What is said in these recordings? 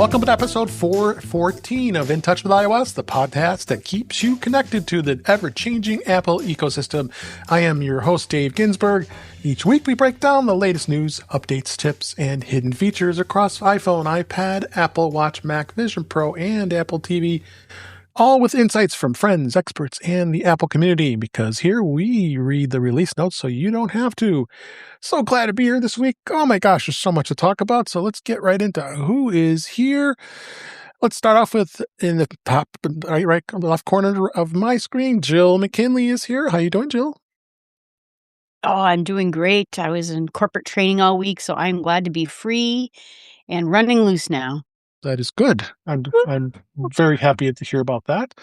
Welcome to episode 414 of In Touch with iOS, the podcast that keeps you connected to the ever-changing Apple ecosystem. I am your host, Dave Ginsburg. Each week we break down the latest news, updates, tips, and hidden features across iPhone, iPad, Apple Watch, Mac, Vision Pro, and Apple TV, all with insights from friends, experts, and the Apple community, because here we read the release notes so you don't have to. So glad to be here this week. Oh my gosh, there's so much to talk about. So let's get right into who is here. Let's start off with, in the top right on the left corner of my screen, Jill McKinley is here. How you doing, Jill? Oh, I'm doing great. I was in corporate training all week, so I'm glad to be free and running loose now. That is good. I'm very happy to hear about that.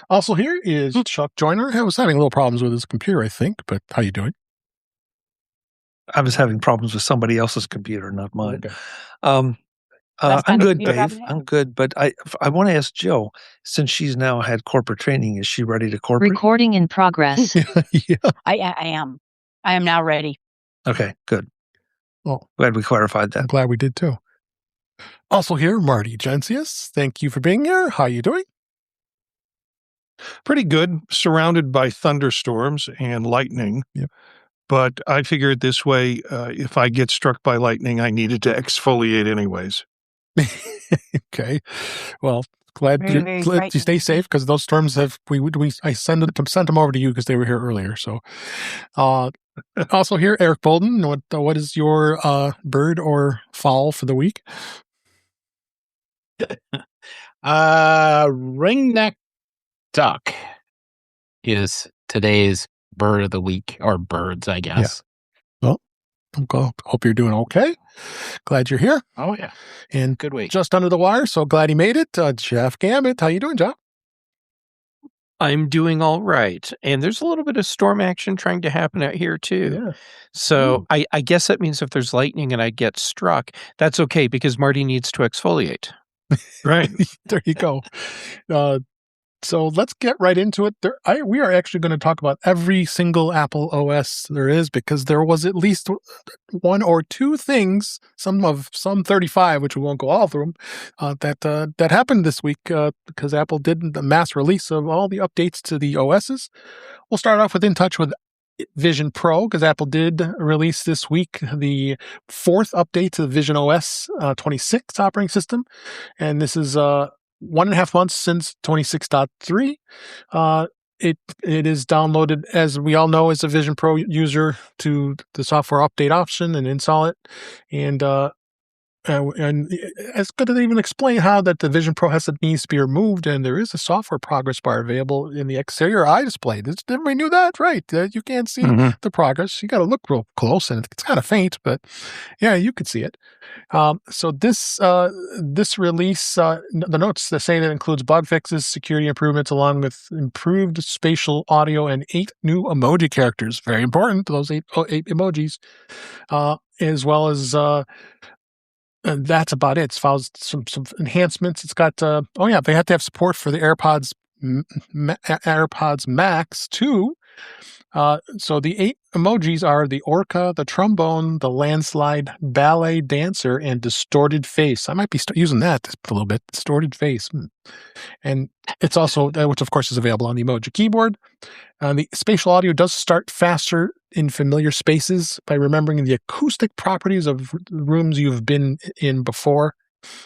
Also here is Chuck Joyner. I was having little problems with his computer, I think, but how you doing? I was having problems with somebody else's computer, not mine. Okay. I'm good, Dave. I'm good, but I want to ask Jill, since she's now had corporate training, is she ready to corporate? Recording in progress. Yeah. I am. I am now ready. Okay, good. Well, glad we clarified that. I'm glad we did too. Also here, Marty Gensius. Thank you for being here. How you doing? Pretty good, surrounded by thunderstorms and lightning. Yep. But I figured this way, if I get struck by lightning, I needed to exfoliate anyways. Okay. Well, glad you stay safe, because those storms have I sent them over to you because they were here earlier. So, also here, Eric Bolden. What is your bird or fowl for the week? Ringneck duck is today's bird of the week, or birds, I guess. Yeah. Well, hope you're doing okay. Glad you're here. Oh yeah, and good week. Just under the wire, so glad he made it. Jeff Gambit, how you doing, Jeff? I'm doing all right. And there's a little bit of storm action trying to happen out here too. Yeah. So I guess that means if there's lightning and I get struck, that's okay, because Marty needs to exfoliate. Right. There you go. So let's get right into it. We are actually going to talk about every single Apple OS there is, because there was at least one or two things, some 35, which we won't go all through them, that happened this week because Apple did the mass release of all the updates to the OSs. We'll start off with In Touch with Vision Pro, because Apple did release this week the fourth update to the visionOS 26 operating system, and this is 1.5 months since 26.3. It is downloaded, as we all know, as a Vision Pro user, to the software update option and install it. And it's good to even explain how that the Vision Pro needs to be removed, and there is a software progress bar available in the exterior eye display. Everybody knew that, right? You can't see the progress. You got to look real close, and it's kind of faint, but yeah, you could see it. So this release, the notes that say that includes bug fixes, security improvements, along with improved spatial audio and 8 new emoji characters. Very important, those eight emojis, as well as. And that's about it. It's follows some enhancements. It's got they have to have support for the AirPods Max too. So the 8 emojis are the orca, the trombone, the landslide, ballet dancer, and distorted face. I might be using that a little bit. Distorted face. And it's also, which of course is available on the emoji keyboard. The spatial audio does start faster in familiar spaces by remembering the acoustic properties of rooms you've been in before.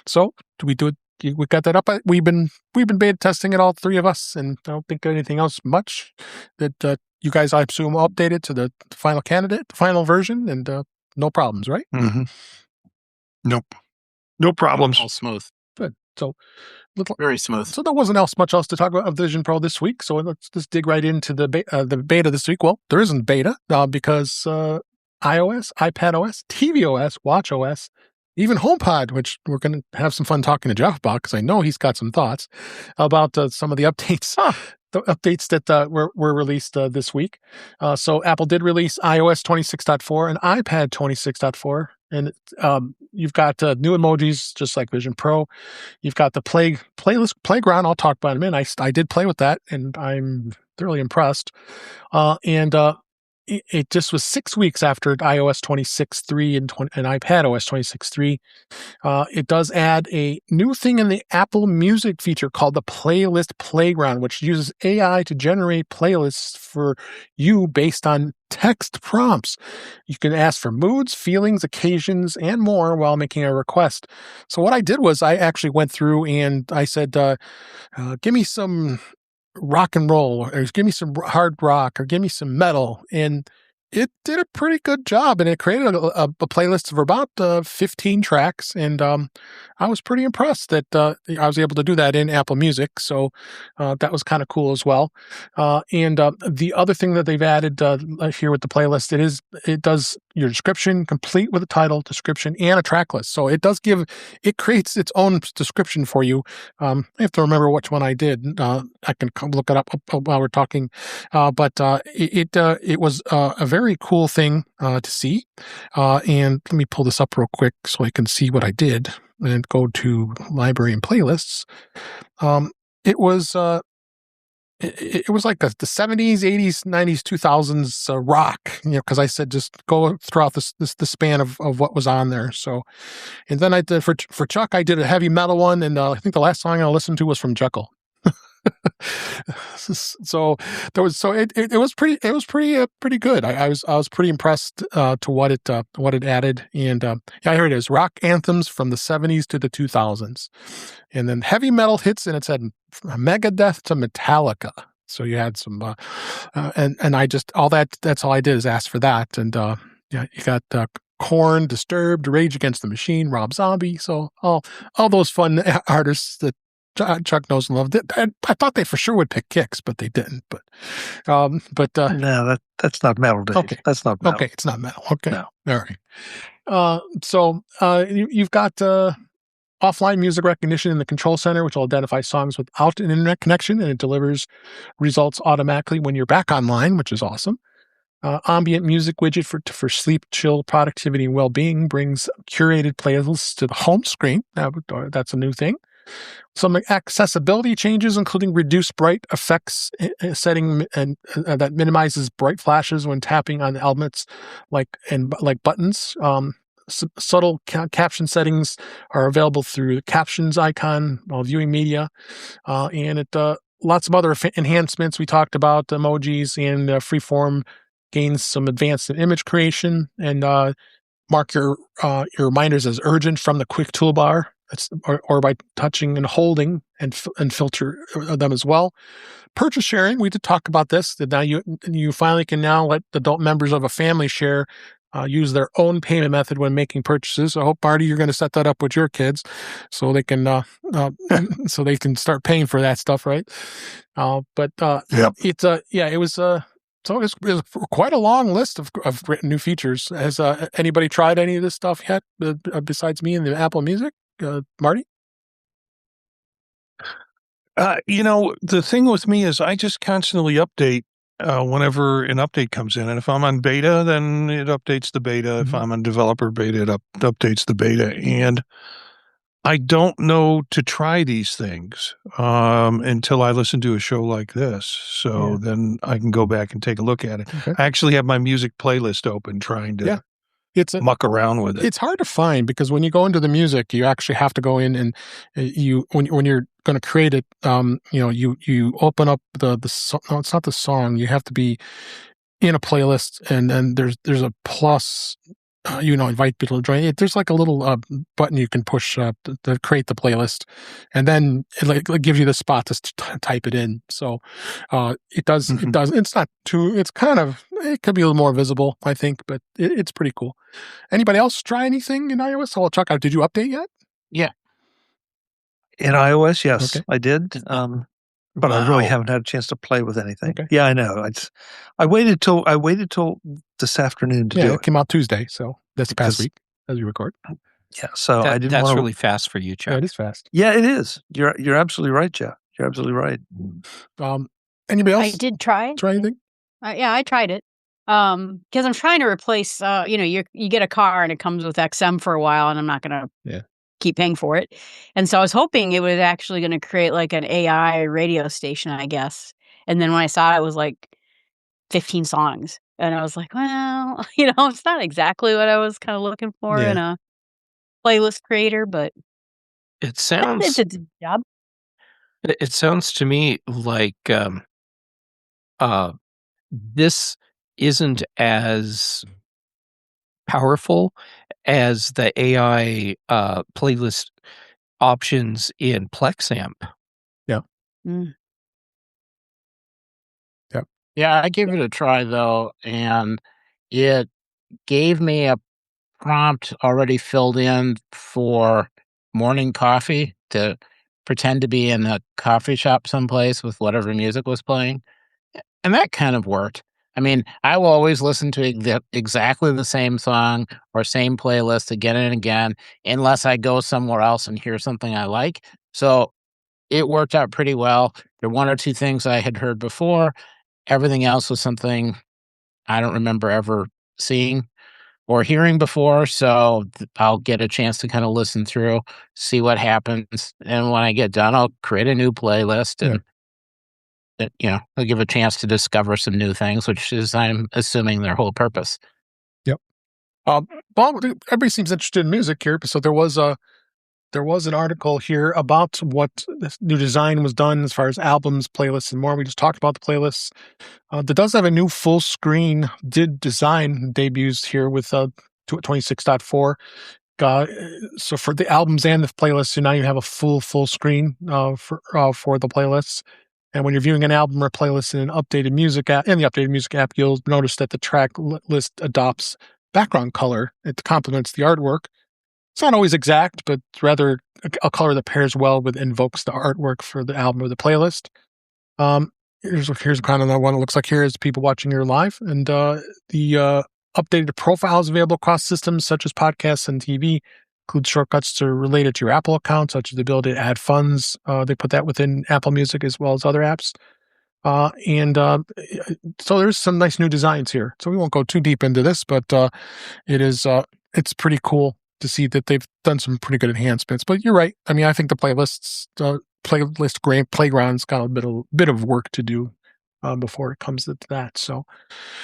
So do we do it? We got that up. We've been beta testing it, all three of us, and I don't think anything else much that you guys, I assume, updated to the final version, and no problems, right? Mm-hmm. Nope. No problems. All smooth. Good. So very smooth. So there wasn't much else to talk about of Vision Pro this week. So let's just dig right into the beta this week. Well, there isn't beta because iOS, iPadOS, tvOS, watchOS, even HomePod, which we're going to have some fun talking to Jeff about, because I know he's got some thoughts about some of the updates. The updates that were released this week. So Apple did release iOS 26.4 and iPad 26.4. And you've got new emojis, just like Vision Pro. You've got the playlist playground. I'll talk about in a minute. I did play with that, and I'm thoroughly impressed. And it just was 6 weeks after iOS 26.3 and iPadOS 26.3. It does add a new thing in the Apple Music feature called the Playlist Playground, which uses AI to generate playlists for you based on text prompts. You can ask for moods, feelings, occasions, and more while making a request. So what I did was I actually went through and I said, give me some rock and roll, or give me some hard rock, or give me some metal. And it did a pretty good job, and it created a playlist of about 15 tracks. And I was pretty impressed that I was able to do that in Apple Music. So that was kind of cool as well. And the other thing that they've added here with the playlist, it does your description complete with a title, description, and a track list. So it creates its own description for you. I have to remember which one I did. I can look it up while we're talking. But it was a very cool thing to see. And let me pull this up real quick so I can see what I did and go to library and playlists. It was like the 70s, 80s, 90s, 2000s rock, because I said just go throughout the span of what was on there. So, and then I did for Chuck, I did a heavy metal one, and I think the last song I listened to was from Jekyll. So it was pretty good. I was pretty impressed to what it added. And yeah, here it is: rock anthems from the 70s to the 2000s, and then heavy metal hits, and it said Megadeth to Metallica. So you had some and I just that's all I did is ask for that. And yeah, you got Korn, Disturbed, Rage Against the Machine, Rob Zombie. So all those fun artists that Chuck knows and loves. I thought they for sure would pick Kicks, but they didn't. But no, that's not metal, Dave. Okay, that's not metal. Okay, it's not metal. Okay, no. All right. So you've got offline music recognition in the control center, which will identify songs without an internet connection, and it delivers results automatically when you're back online, which is awesome. Ambient music widget for sleep, chill, productivity, and well-being brings curated playlists to the home screen. That's a new thing. Some accessibility changes, including reduced bright effects setting and that minimizes bright flashes when tapping on elements like buttons. Subtle caption settings are available through the captions icon while viewing media, and lots of other enhancements. We talked about emojis, and freeform gains some advanced image creation, and mark your reminders as urgent from the quick toolbar. Or by touching and holding and filter them as well. Purchase sharing, we did talk about this, that now you finally can now let adult members of a family share, use their own payment method when making purchases. I hope, Marty, you're going to set that up with your kids so they can so they can start paying for that stuff, right? But yep. It was so it was quite a long list of new features. Has anybody tried any of this stuff yet besides me and the Apple Music? Marty? The thing with me is I just constantly update whenever an update comes in. And if I'm on beta, then it updates the beta. Mm-hmm. If I'm on developer beta, it updates the beta. And I don't know to try these things until I listen to a show like this. So then I can go back and take a look at it. Okay. I actually have my music playlist open trying to muck around with it. It's hard to find because when you go into the music, you actually have to go in and when you're going to create it, you open up no, it's not the song. You have to be in a playlist, and then there's a plus. Invite people to join it. There's like a little button you can push to create the playlist, and then it gives you the spot to type it in. So it does. Mm-hmm. It does. It's not too. It's kind of. It could be a little more visible, I think, but it's pretty cool. Anybody else try anything in iOS? Oh, Chuck, did you update yet? Yeah. In iOS, yes, okay. I did. But I really haven't had a chance to play with anything. Okay. Yeah, I know. I waited till this afternoon to do it. It came out Tuesday, so that's the past week as we record. Yeah, so I didn't. That's really fast for you, Chuck. Yeah, it is fast. Yeah, it is. You're absolutely right, Jeff. You're absolutely right. Anybody else? I did try. Try anything? Yeah, I tried it. Because I'm trying to replace. You get a car and it comes with XM for a while, and I'm not going to keep paying for it. And so I was hoping it was actually going to create like an AI radio station, I guess. And then when I saw it was like 15 songs. And I was like, well, it's not exactly what I was kind of looking for in a playlist creator, but It it sounds did the job. it sounds to me like this isn't as powerful as the AI playlist options in PlexAmp. Yeah. Mm. Yep. Yeah, I gave it a try though, and it gave me a prompt already filled in for morning coffee to pretend to be in a coffee shop someplace with whatever music was playing. And that kind of worked. I mean, I will always listen to exactly the same song or same playlist again and again, unless I go somewhere else and hear something I like. So it worked out pretty well. There were one or two things I had heard before. Everything else was something I don't remember ever seeing or hearing before. So I'll get a chance to kind of listen through, see what happens. And when I get done, I'll create a new playlist and I'll give a chance to discover some new things, which is, I'm assuming, their whole purpose. Yep. Well, everybody seems interested in music here, so there was an article here about what this new design was done as far as albums, playlists, and more. We just talked about the playlists. That does have a new full screen design debuts here with 26.4. So for the albums and the playlists, so now you have a full screen for the playlists. And when you're viewing an album or playlist in an updated music app, you'll notice that the track list adopts background color. It complements the artwork. It's not always exact, but rather a color that pairs well with invokes the artwork for the album or the playlist. Here's kind of the one it looks like here is people watching your live, and the updated profiles available across systems such as podcasts and TV include shortcuts to related to your Apple account, such as the ability to add funds. They put that within Apple Music as well as other apps. So there's some nice new designs here. So we won't go too deep into this, but it's pretty cool to see that they've done some pretty good enhancements. But you're right. I mean, I think the playground's got a bit of work to do before it comes to that. So,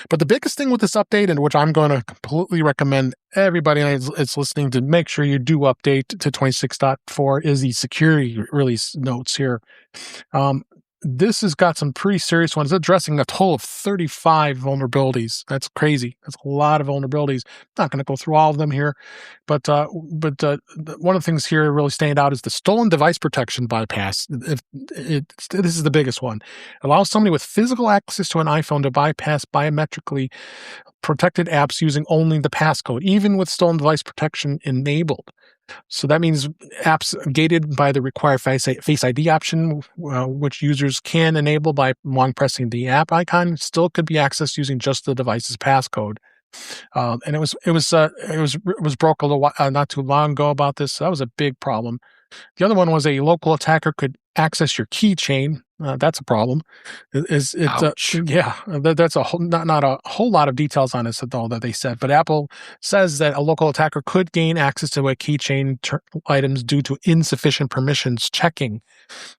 but the biggest thing with this update, and which I'm going to completely recommend everybody that's listening to make sure you do update to 26.4, is the security release notes here. This has got some pretty serious ones, addressing a total of 35 vulnerabilities. That's crazy. That's a lot of vulnerabilities. Not going to go through all of them here, but one of the things here really stand out is the stolen device protection bypass. This is the biggest one. It allows somebody with physical access to an iPhone to bypass biometrically protected apps using only the passcode, even with stolen device protection enabled. So that means apps gated by the required Face ID option, which users can enable by long pressing the app icon, still could be accessed using just the device's passcode. And it was broke a little not too long ago about this. So that was a big problem. The other one was a local attacker could access your keychain. That's a problem. That's a whole, not a whole lot of details on this at all that they said, but Apple says that a local attacker could gain access to a keychain items due to insufficient permissions checking.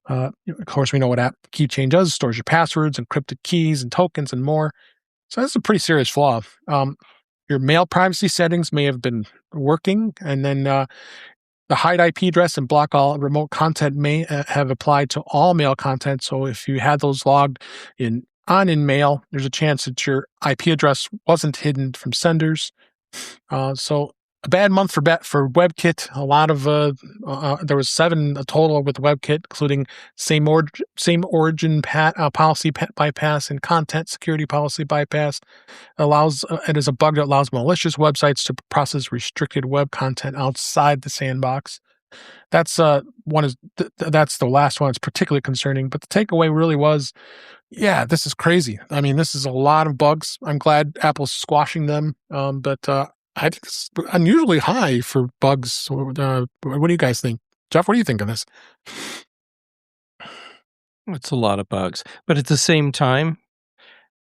Of course, we know what keychain does: stores your passwords, encrypted keys, and tokens, and more. So that's a pretty serious flaw. Your mail privacy settings may have been working, and then the hide IP address and block all remote content may have applied to all mail content. So if you had those logged in mail, there's a chance that your IP address wasn't hidden from senders. So a bad month for WebKit. A lot of there was 7 total with WebKit, including same origin policy bypass and content security policy bypass. It is a bug that allows malicious websites to process restricted web content outside the sandbox. That's that's the last one. It's particularly concerning. But the takeaway really was, yeah, this is crazy. I mean, this is a lot of bugs. I'm glad Apple's squashing them. But I think it's unusually high for bugs. What do you guys think? Jeff, what do you think of this? It's a lot of bugs. But at the same time,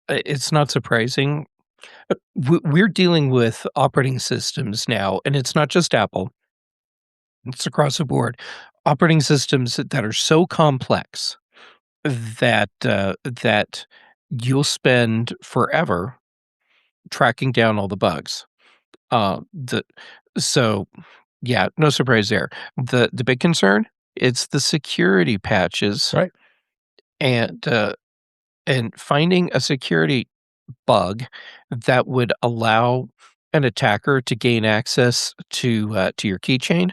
it's not surprising. We're dealing with operating systems now, and it's not just Apple. It's across the board. Operating systems that are so complex that you'll spend forever tracking down all the bugs. So yeah, no surprise there. The big concern, it's the security patches, right? And finding a security bug that would allow an attacker to gain access to your keychain.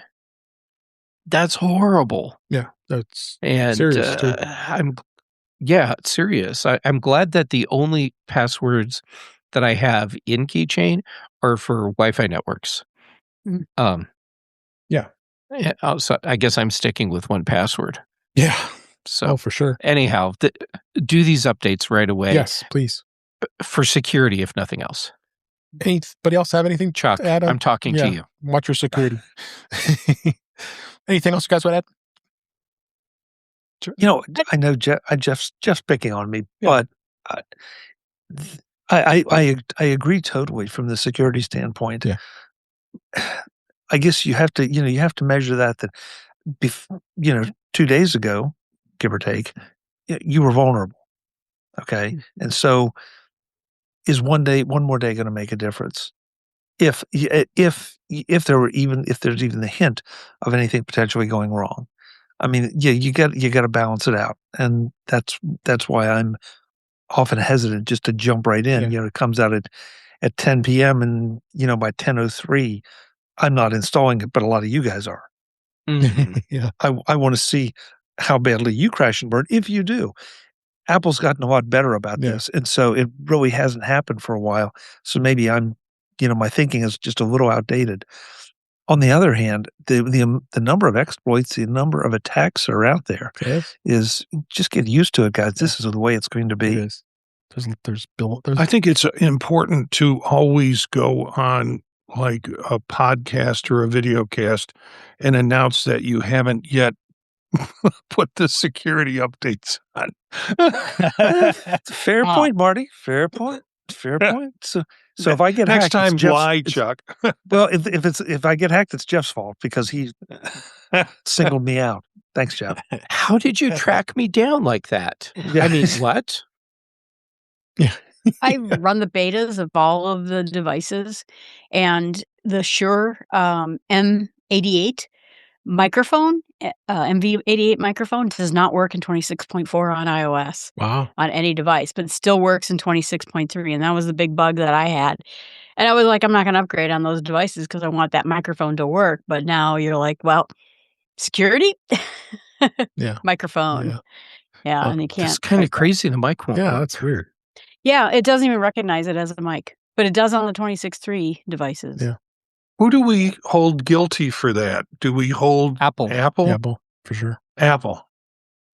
That's horrible. Yeah, that's serious too. It's serious. I'm glad that the only passwords that I have in keychain are for Wi-Fi networks. Yeah. So I guess I'm sticking with one password. Yeah. So for sure. Anyhow, do these updates right away. Yes, please. For security, if nothing else. Anybody else have anything Chuck, to add? I'm talking to you. Watch your security. Anything else you guys would add? I know Jeff's picking on me, but I agree totally from the security standpoint. Yeah. I guess you have to measure that 2 days ago, give or take, you were vulnerable. Okay. And so is one more day going to make a difference? If there's even the hint of anything potentially going wrong. I mean, you got to balance it out. And that's why I'm often hesitant just to jump right in. Yeah. It comes out at 10 p.m. and by 10:03, I'm not installing it, but a lot of you guys are. Mm-hmm. Yeah. I want to see how badly you crash and burn, if you do. Apple's gotten a lot better about this, and so it really hasn't happened for a while. So maybe my thinking is just a little outdated. On the other hand, the number of exploits, the number of attacks that are out there is just get used to it, guys. This is the way it's going to be. It is. There's I think it's important to always go on like a podcast or a video cast and announce that you haven't yet put the security updates on. Fair point, Marty. Fair point. So if I get next hacked, time, lie, Chuck. Well, if I get hacked, it's Jeff's fault because he singled me out. Thanks, Jeff. How did you track me down like that? Yeah. I mean, what? Yeah. I run the betas of all of the devices, and the Shure M88 microphone, MV88 microphone does not work in 26.4 on iOS. Wow. On any device, but it still works in 26.3, and that was the big bug that I had. And I was like, I'm not going to upgrade on those devices because I want that microphone to work. But now you're like, well, security? Microphone. Yeah, and you can't. It's kind of crazy. The mic won't work. That's weird. Yeah, it doesn't even recognize it as a mic, but it does on the 26.3 devices. Yeah. Who do we hold guilty for that? Do we hold Apple? Apple, for sure. Apple.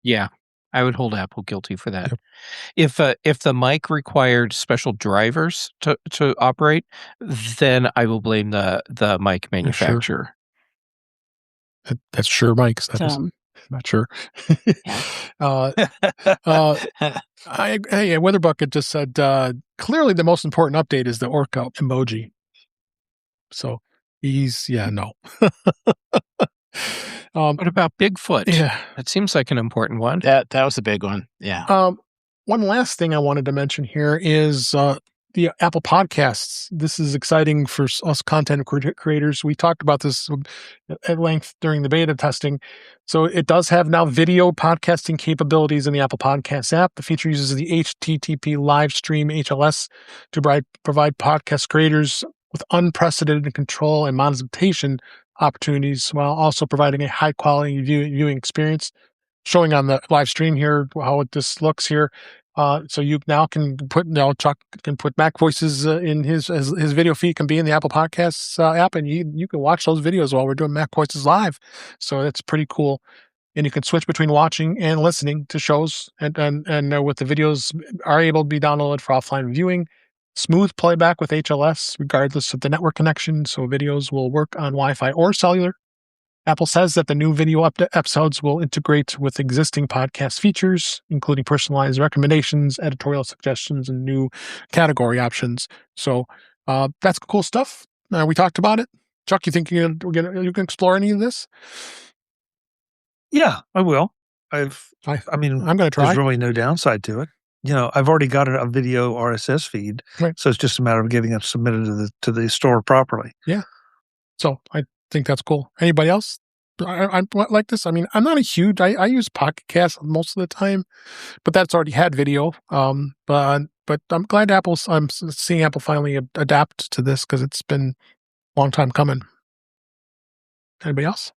Yeah, I would hold Apple guilty for that. Yep. If the mic required special drivers to operate, then I will blame the mic manufacturer. That's Shure mics. That is not sure. Weather Bucket just said clearly the most important update is the orca emoji. So he's no. What about Bigfoot? Yeah, that seems like an important one. That was a big one. Yeah. One last thing I wanted to mention here is the Apple Podcasts. This is exciting for us content creators. We talked about this at length during the beta testing. So it does have now video podcasting capabilities in the Apple Podcasts app. The feature uses the HTTP live stream HLS to provide podcast creators with unprecedented control and monetization opportunities while also providing a high quality viewing experience. Showing on the live stream here how this looks here. So you now can put Chuck can put Mac voices in his video feed can be in the Apple Podcasts app, and you can watch those videos while we're doing Mac Voices live. So that's pretty cool. And you can switch between watching and listening to shows, and with the videos are able to be downloaded for offline viewing. Smooth playback with HLS regardless of the network connection, so videos will work on Wi-Fi or cellular. Apple says that the new video episodes will integrate with existing podcast features, including personalized recommendations, editorial suggestions, and new category options. So that's cool stuff. We talked about it. Chuck, you think you can explore any of this? Yeah, I will. I mean, I'm going to try. There's really no downside to it. I've already got a video RSS feed, right. So it's just a matter of getting it submitted to the store properly. Yeah. So I think that's cool. Anybody else? I like this. I mean, I'm not a huge. I use Pocket Cast most of the time, but that's already had video. But I'm glad I'm seeing Apple finally adapt to this because it's been a long time coming. Anybody else?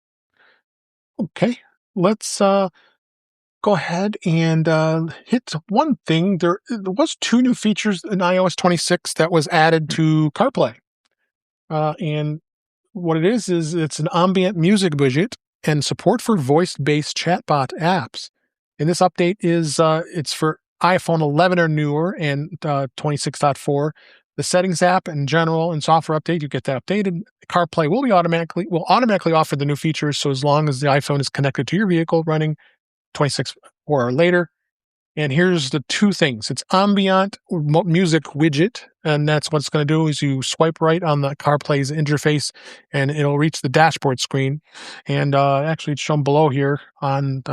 Okay, let's go ahead and hit one thing. There was 2 new features in iOS 26 that was added to CarPlay, and what it is it's an ambient music widget and support for voice-based chatbot apps. And this update is it's for iPhone 11 or newer and 26.4. The settings app in general and software update, you get that updated. CarPlay will automatically offer the new features. So as long as the iPhone is connected to your vehicle running 26 or later. And here's the 2 things. It's ambient music widget, and that's what it's going to do is you swipe right on the CarPlay's interface, and it'll reach the dashboard screen. And actually, it's shown below here on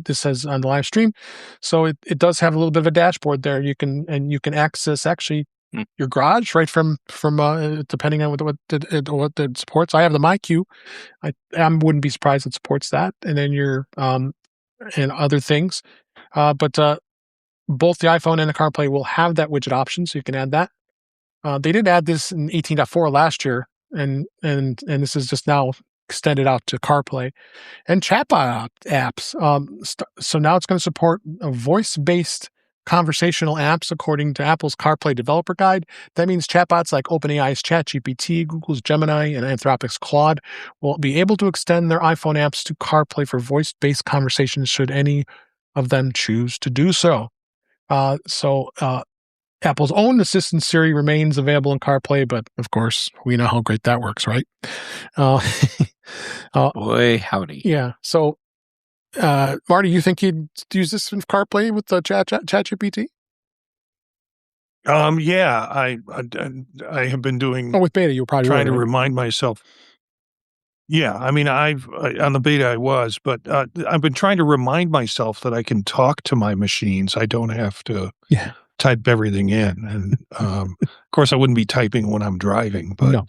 this says on the live stream. So it does have a little bit of a dashboard there. You can access actually your garage right from depending on what it supports. I have the MyQ. I wouldn't be surprised it supports that, and then your and other things. But both the iPhone and the CarPlay will have that widget option, so you can add that. They did add this in 18.4 last year, and this is just now extended out to CarPlay and chatbot apps. So now it's going to support voice-based conversational apps according to Apple's CarPlay developer guide. That means chatbots like OpenAI's ChatGPT, Google's Gemini, and Anthropic's Claude will be able to extend their iPhone apps to CarPlay for voice-based conversations should any of them choose to do so. Apple's own assistant Siri remains available in CarPlay, but of course, we know how great that works, right? Boy, howdy. Yeah. So, Marty, you think you'd use this in CarPlay with the ChatGPT? Yeah, I have been doing. With beta, you'll probably trying to remind myself. Yeah, I mean, on the beta I was, but I've been trying to remind myself that I can talk to my machines. I don't have to type everything in, and of course, I wouldn't be typing when I'm driving, but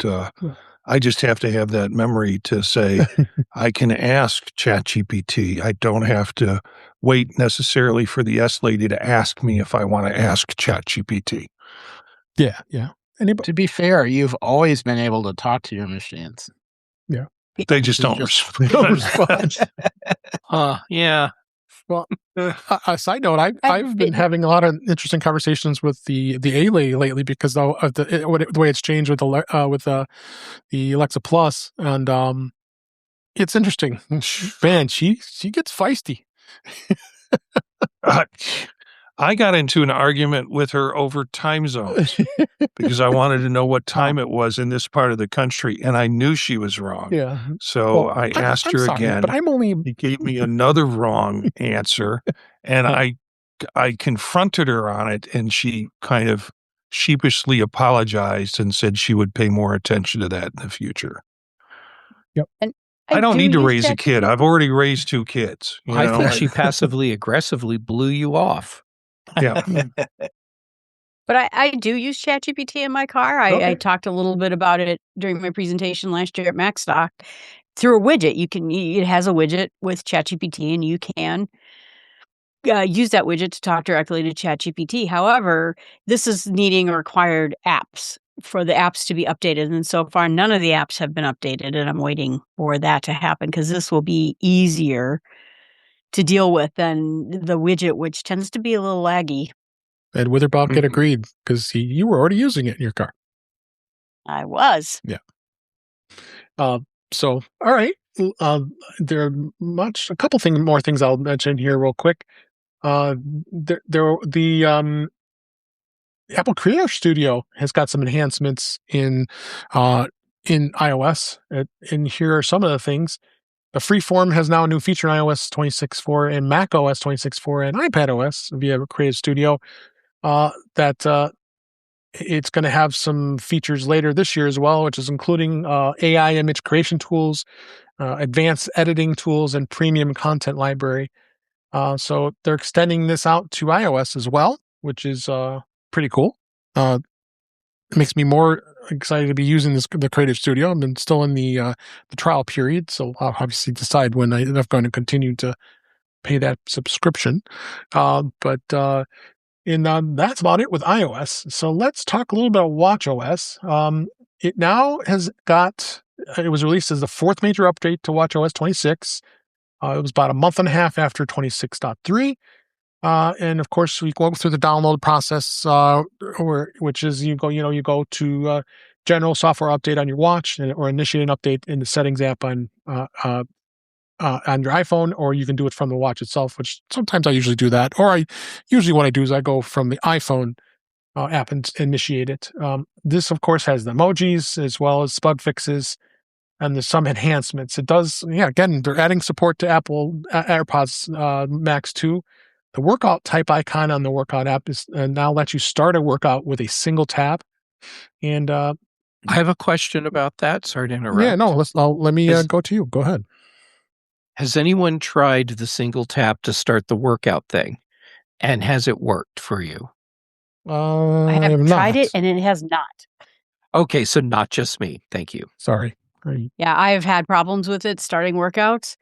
I just have to have that memory to say I can ask ChatGPT. I don't have to wait necessarily for the S lady to ask me if I want to ask ChatGPT. Yeah. To be fair, you've always been able to talk to your machines. Yeah. They just don't respond. Yeah. Well, a side note, I've been having a lot of interesting conversations with the A-Lady lately because of the way it's changed with the Alexa Plus, and it's interesting. Man, she gets feisty. I got into an argument with her over time zones because I wanted to know what time it was in this part of the country, and I knew she was wrong. Yeah. So I asked her again, but he gave me another wrong answer, and I confronted her on it, and she kind of sheepishly apologized and said she would pay more attention to that in the future. Yep. And I don't need to raise a kid. I've already raised 2 kids. I think she passively aggressively blew you off. Yeah. But I do use ChatGPT in my car. I talked a little bit about it during my presentation last year at MacStock. Through a widget, it has a widget with ChatGPT, and you can use that widget to talk directly to ChatGPT. However, this is needing required apps for the apps to be updated, and so far none of the apps have been updated, and I'm waiting for that to happen because this will be easier to deal with than the widget, which tends to be a little laggy. And Witherball get agreed because you were already using it in your car. I was. Yeah. So, all right. There are a couple more things I'll mention here real quick. The Apple Creator Studio has got some enhancements in iOS, and here are some of the things. The Freeform has now a new feature in iOS 26.4 and macOS 26.4 and iPadOS via Creative Studio. That it's going to have some features later this year as well, which is including AI image creation tools, advanced editing tools, and premium content library. So they're extending this out to iOS as well. which is pretty cool. It makes me more excited to be using the Creative Studio. I'm still in the trial period, so I'll obviously decide when I'm going to continue to pay that subscription. But that's about it with iOS. So let's talk a little bit about watchOS. It now has got, it was released as the fourth major update to watchOS 26. It was about a month and a half after 26.3. And of course, we go through the download process, which is you go to general software update on your watch, or initiate an update in the settings app on your iPhone, or you can do it from the watch itself, which sometimes I usually do that. Or usually what I do is I go from the iPhone app and initiate it. This, of course, has the emojis as well as bug fixes, and there's some enhancements. It does, again, they're adding support to Apple AirPods Max 2. The workout type icon on the workout app is now lets you start a workout with a single tap. And I have a question about that. Sorry to interrupt. Yeah, no, let me go to you. Go ahead. Has anyone tried the single tap to start the workout thing? And has it worked for you? I have tried it, and it has not. Okay, so not just me. Thank you. Sorry. Yeah, I've had problems with it starting workouts.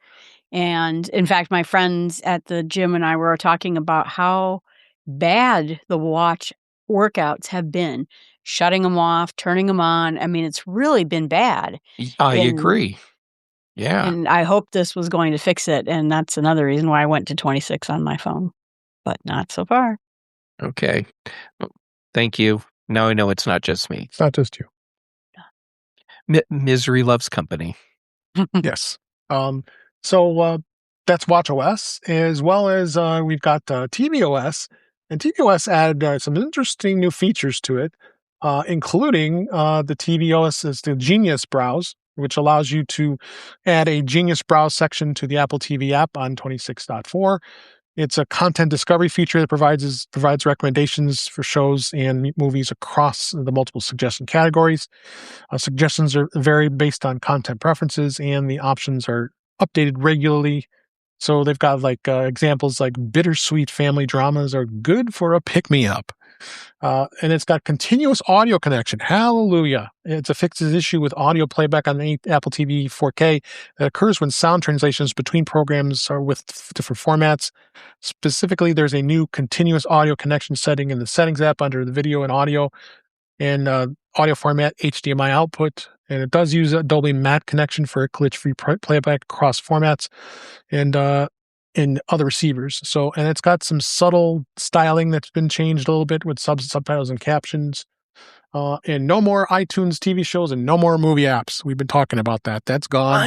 And in fact, my friends at the gym and I were talking about how bad the watch workouts have been, shutting them off, turning them on. I mean, it's really been bad. I agree. Yeah. And I hoped this was going to fix it. And that's another reason why I went to 26 on my phone, but not so far. Okay. Thank you. Now I know it's not just me. It's not just you. Misery loves company. Yes. So that's watchOS, as well as we've got tvOS. And tvOS added some interesting new features to it, including the tvOS is the Genius Browse, which allows you to add a Genius Browse section to the Apple TV app on 26.4. It's a content discovery feature that provides recommendations for shows and movies across the multiple suggestion categories. Suggestions vary based on content preferences, and the options are updated regularly. So they've got examples like bittersweet family dramas are good for a pick-me-up. And it's got continuous audio connection. Hallelujah. It fixes issue with audio playback on the Apple TV 4K that occurs when sound translations between programs are with different formats. Specifically, there's a new continuous audio connection setting in the settings app under the video and audio audio format HDMI output. And it does use a Dolby Matte connection for a glitch-free playback across formats and in other receivers. So, and it's got some subtle styling that's been changed a little bit with subtitles and captions. And no more iTunes TV shows and no more movie apps. We've been talking about that. That's gone.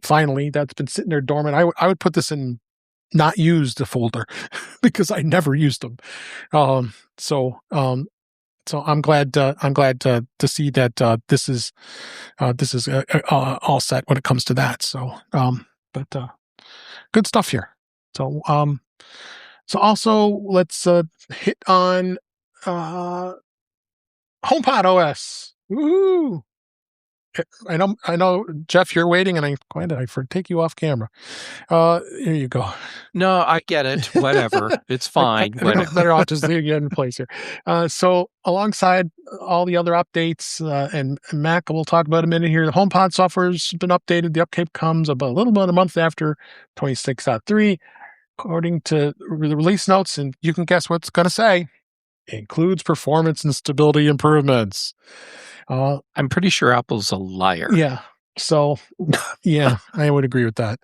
Finally, that's been sitting there dormant. I would put this in not used folder because I never used them. So I'm glad to see that this is all set when it comes to that. So, but good stuff here. So, also let's hit on HomePod OS. Woohoo! I know, Jeff, you're waiting, and I'm glad I take you off camera. Here you go. No, I get it. Whatever. It's fine. Better off just get in place here. So alongside all the other updates and Mac, we'll talk about in a minute here. The HomePod software has been updated. The update comes about a little bit a month after 26.3. According to the release notes, and you can guess what it's going to say, includes performance and stability improvements. I'm pretty sure Apple's a liar. Yeah. So, yeah, I would agree with that.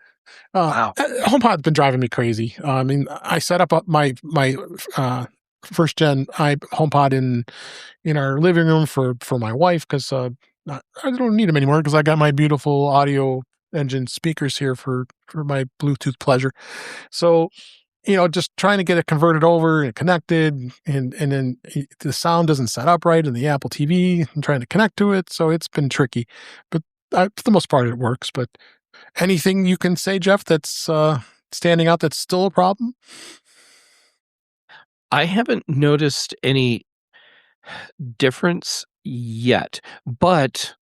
Wow. HomePod's been driving me crazy. I mean, I set up my first gen HomePod in our living room for my wife because I don't need them anymore because I got my beautiful audio engine speakers here for my Bluetooth pleasure. So, just trying to get it converted over and connected, and then the sound doesn't set up right in the Apple TV and trying to connect to it. So it's been tricky, but for the most part it works. But anything you can say, Jeff, that's standing out that's still a problem? I haven't noticed any difference yet, but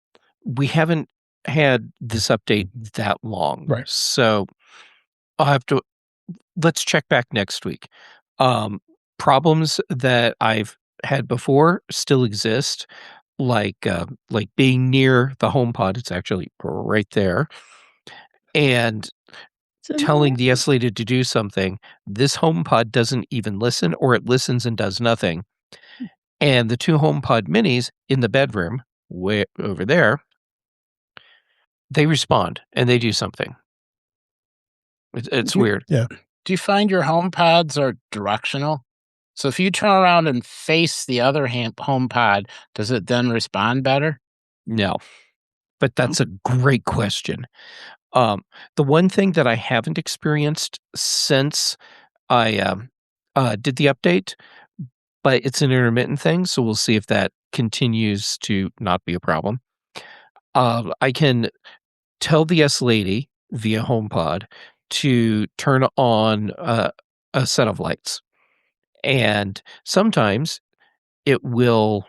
we haven't had this update that long. Right. So let's check back next week. problems that I've had before still exist, like being near the HomePod. It's actually right there, and telling the S Lady to do something. This HomePod doesn't even listen, or it listens and does nothing. And the 2 HomePod minis in the bedroom, way over there, they respond and they do something. It's weird. Yeah. Do you find your HomePods are directional? So if you turn around and face the other HomePod, does it then respond better? No, but that's a great question. The one thing that I haven't experienced since I did the update, but it's an intermittent thing, so we'll see if that continues to not be a problem. I can tell the S Lady via HomePod to turn on a set of lights, and sometimes it will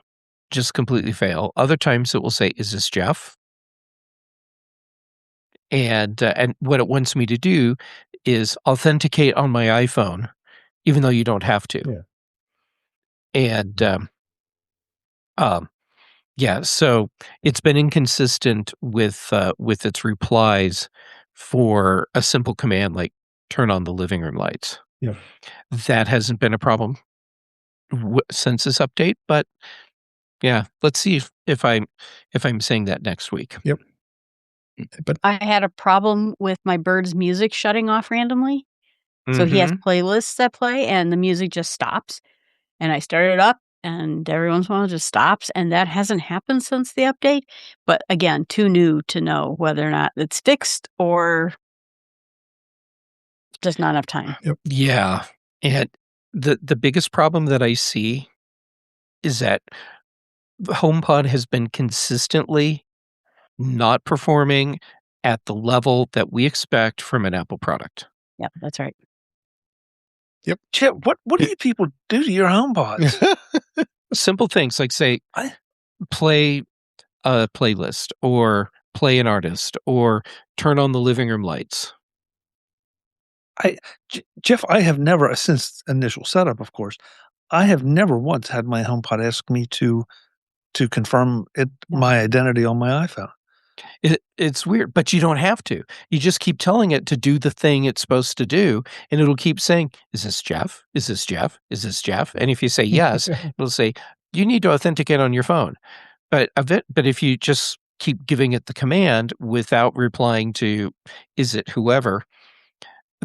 just completely fail. Other times it will say, "Is this Jeff?" And what it wants me to do is authenticate on my iPhone, even though you don't have to. Yeah. And yeah, so it's been inconsistent with its replies for a simple command like turn on the living room lights. Yeah. That hasn't been a problem since this update, but yeah, let's see if I'm saying that next week. Yep. But I had a problem with my bird's music shutting off randomly. So he has playlists that play and the music just stops. And I start it up and every once in a while it just stops. And that hasn't happened since the update. But again, too new to know whether or not it's fixed or just not enough time. Yep. Yeah. And the biggest problem that I see is that HomePod has been consistently not performing at the level that we expect from an Apple product. Yep, that's right. Yep. Chip, what do you people do to your HomePods? Simple things like say, play a playlist or play an artist or turn on the living room lights. Jeff, I have never, since initial setup, of course, I have never once had my HomePod ask me to confirm my identity on my iPhone. It's weird, but you don't have to. You just keep telling it to do the thing it's supposed to do, and it'll keep saying, "Is this Jeff? Is this Jeff? Is this Jeff?" And if you say yes, it'll say, "You need to authenticate on your phone." But if you just keep giving it the command without replying to, "Is it whoever?"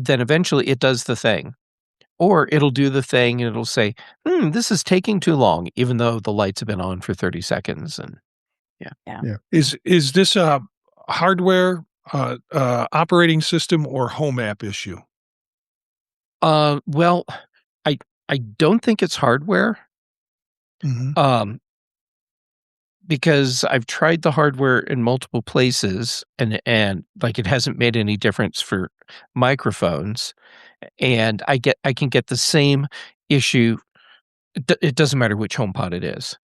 then eventually it does the thing. Or it'll do the thing and it'll say, this is taking too long, even though the lights have been on for 30 seconds. And Yeah. Is this a hardware, operating system, or home app issue? Well, I don't think it's hardware. Because I've tried the hardware in multiple places and like it hasn't made any difference for microphones. And I can get the same issue. It doesn't matter which HomePod it is.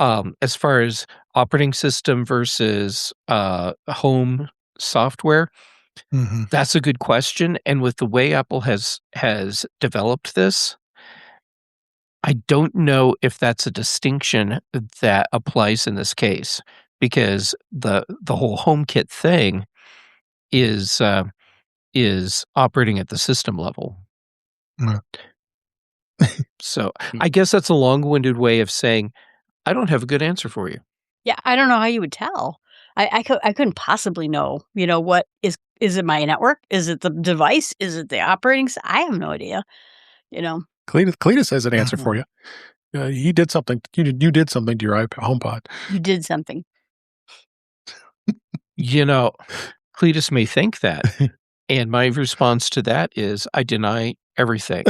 As far as operating system versus home software, that's a good question. And with the way Apple has developed this, I don't know if that's a distinction that applies in this case, because the whole HomeKit thing is operating at the system level. So I guess that's a long-winded way of saying I don't have a good answer for you. Yeah, I don't know how you would tell. I couldn't possibly know. What is it? My network? Is it the device? Is it the operating? I have no idea. Cletus has an answer for you. He did something. You did something to your HomePod. You did something. Cletus may think that, and my response to that is I deny everything.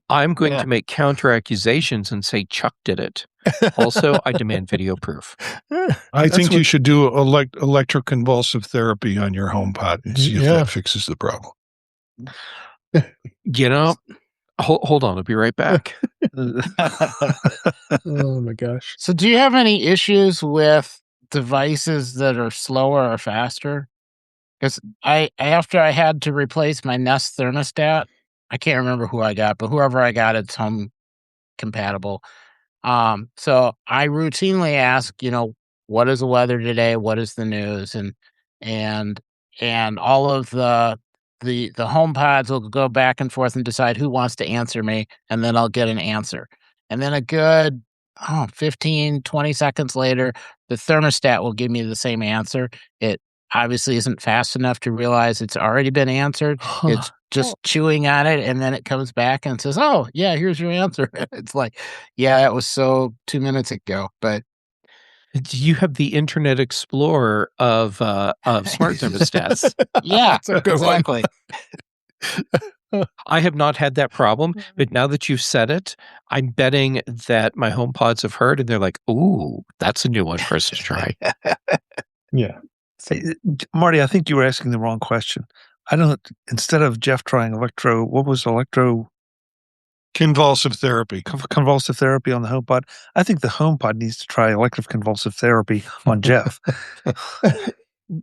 I'm going to make counter accusations and say Chuck did it. Also, I demand video proof. I think you should do electroconvulsive therapy on your HomePod and see if that fixes the problem. Hold on, I'll be right back. Oh my gosh. So do you have any issues with devices that are slower or faster? Because after I had to replace my Nest thermostat, I can't remember who I got, but whoever I got, it's home compatible. So I routinely ask, what is the weather today? What is the news? And and all of the HomePods will go back and forth and decide who wants to answer me, and then I'll get an answer. And then a good 15, 20 seconds later, the thermostat will give me the same answer. It obviously isn't fast enough to realize it's already been answered. It's just chewing on it, and then it comes back and says, "Oh, yeah, here's your answer." It's like, yeah, that was so 2 minutes ago, but You have the Internet Explorer of smart thermostats. yeah, That's a good one. exactly. I have not had that problem, but now that you've said it, I'm betting that my HomePods have heard, and they're like, "Ooh, that's a new one for us to try." Yeah. Marty, I think you were asking the wrong question. Instead of Jeff trying Convulsive therapy. convulsive therapy on the HomePod? I think the HomePod needs to try elective convulsive therapy on Jeff.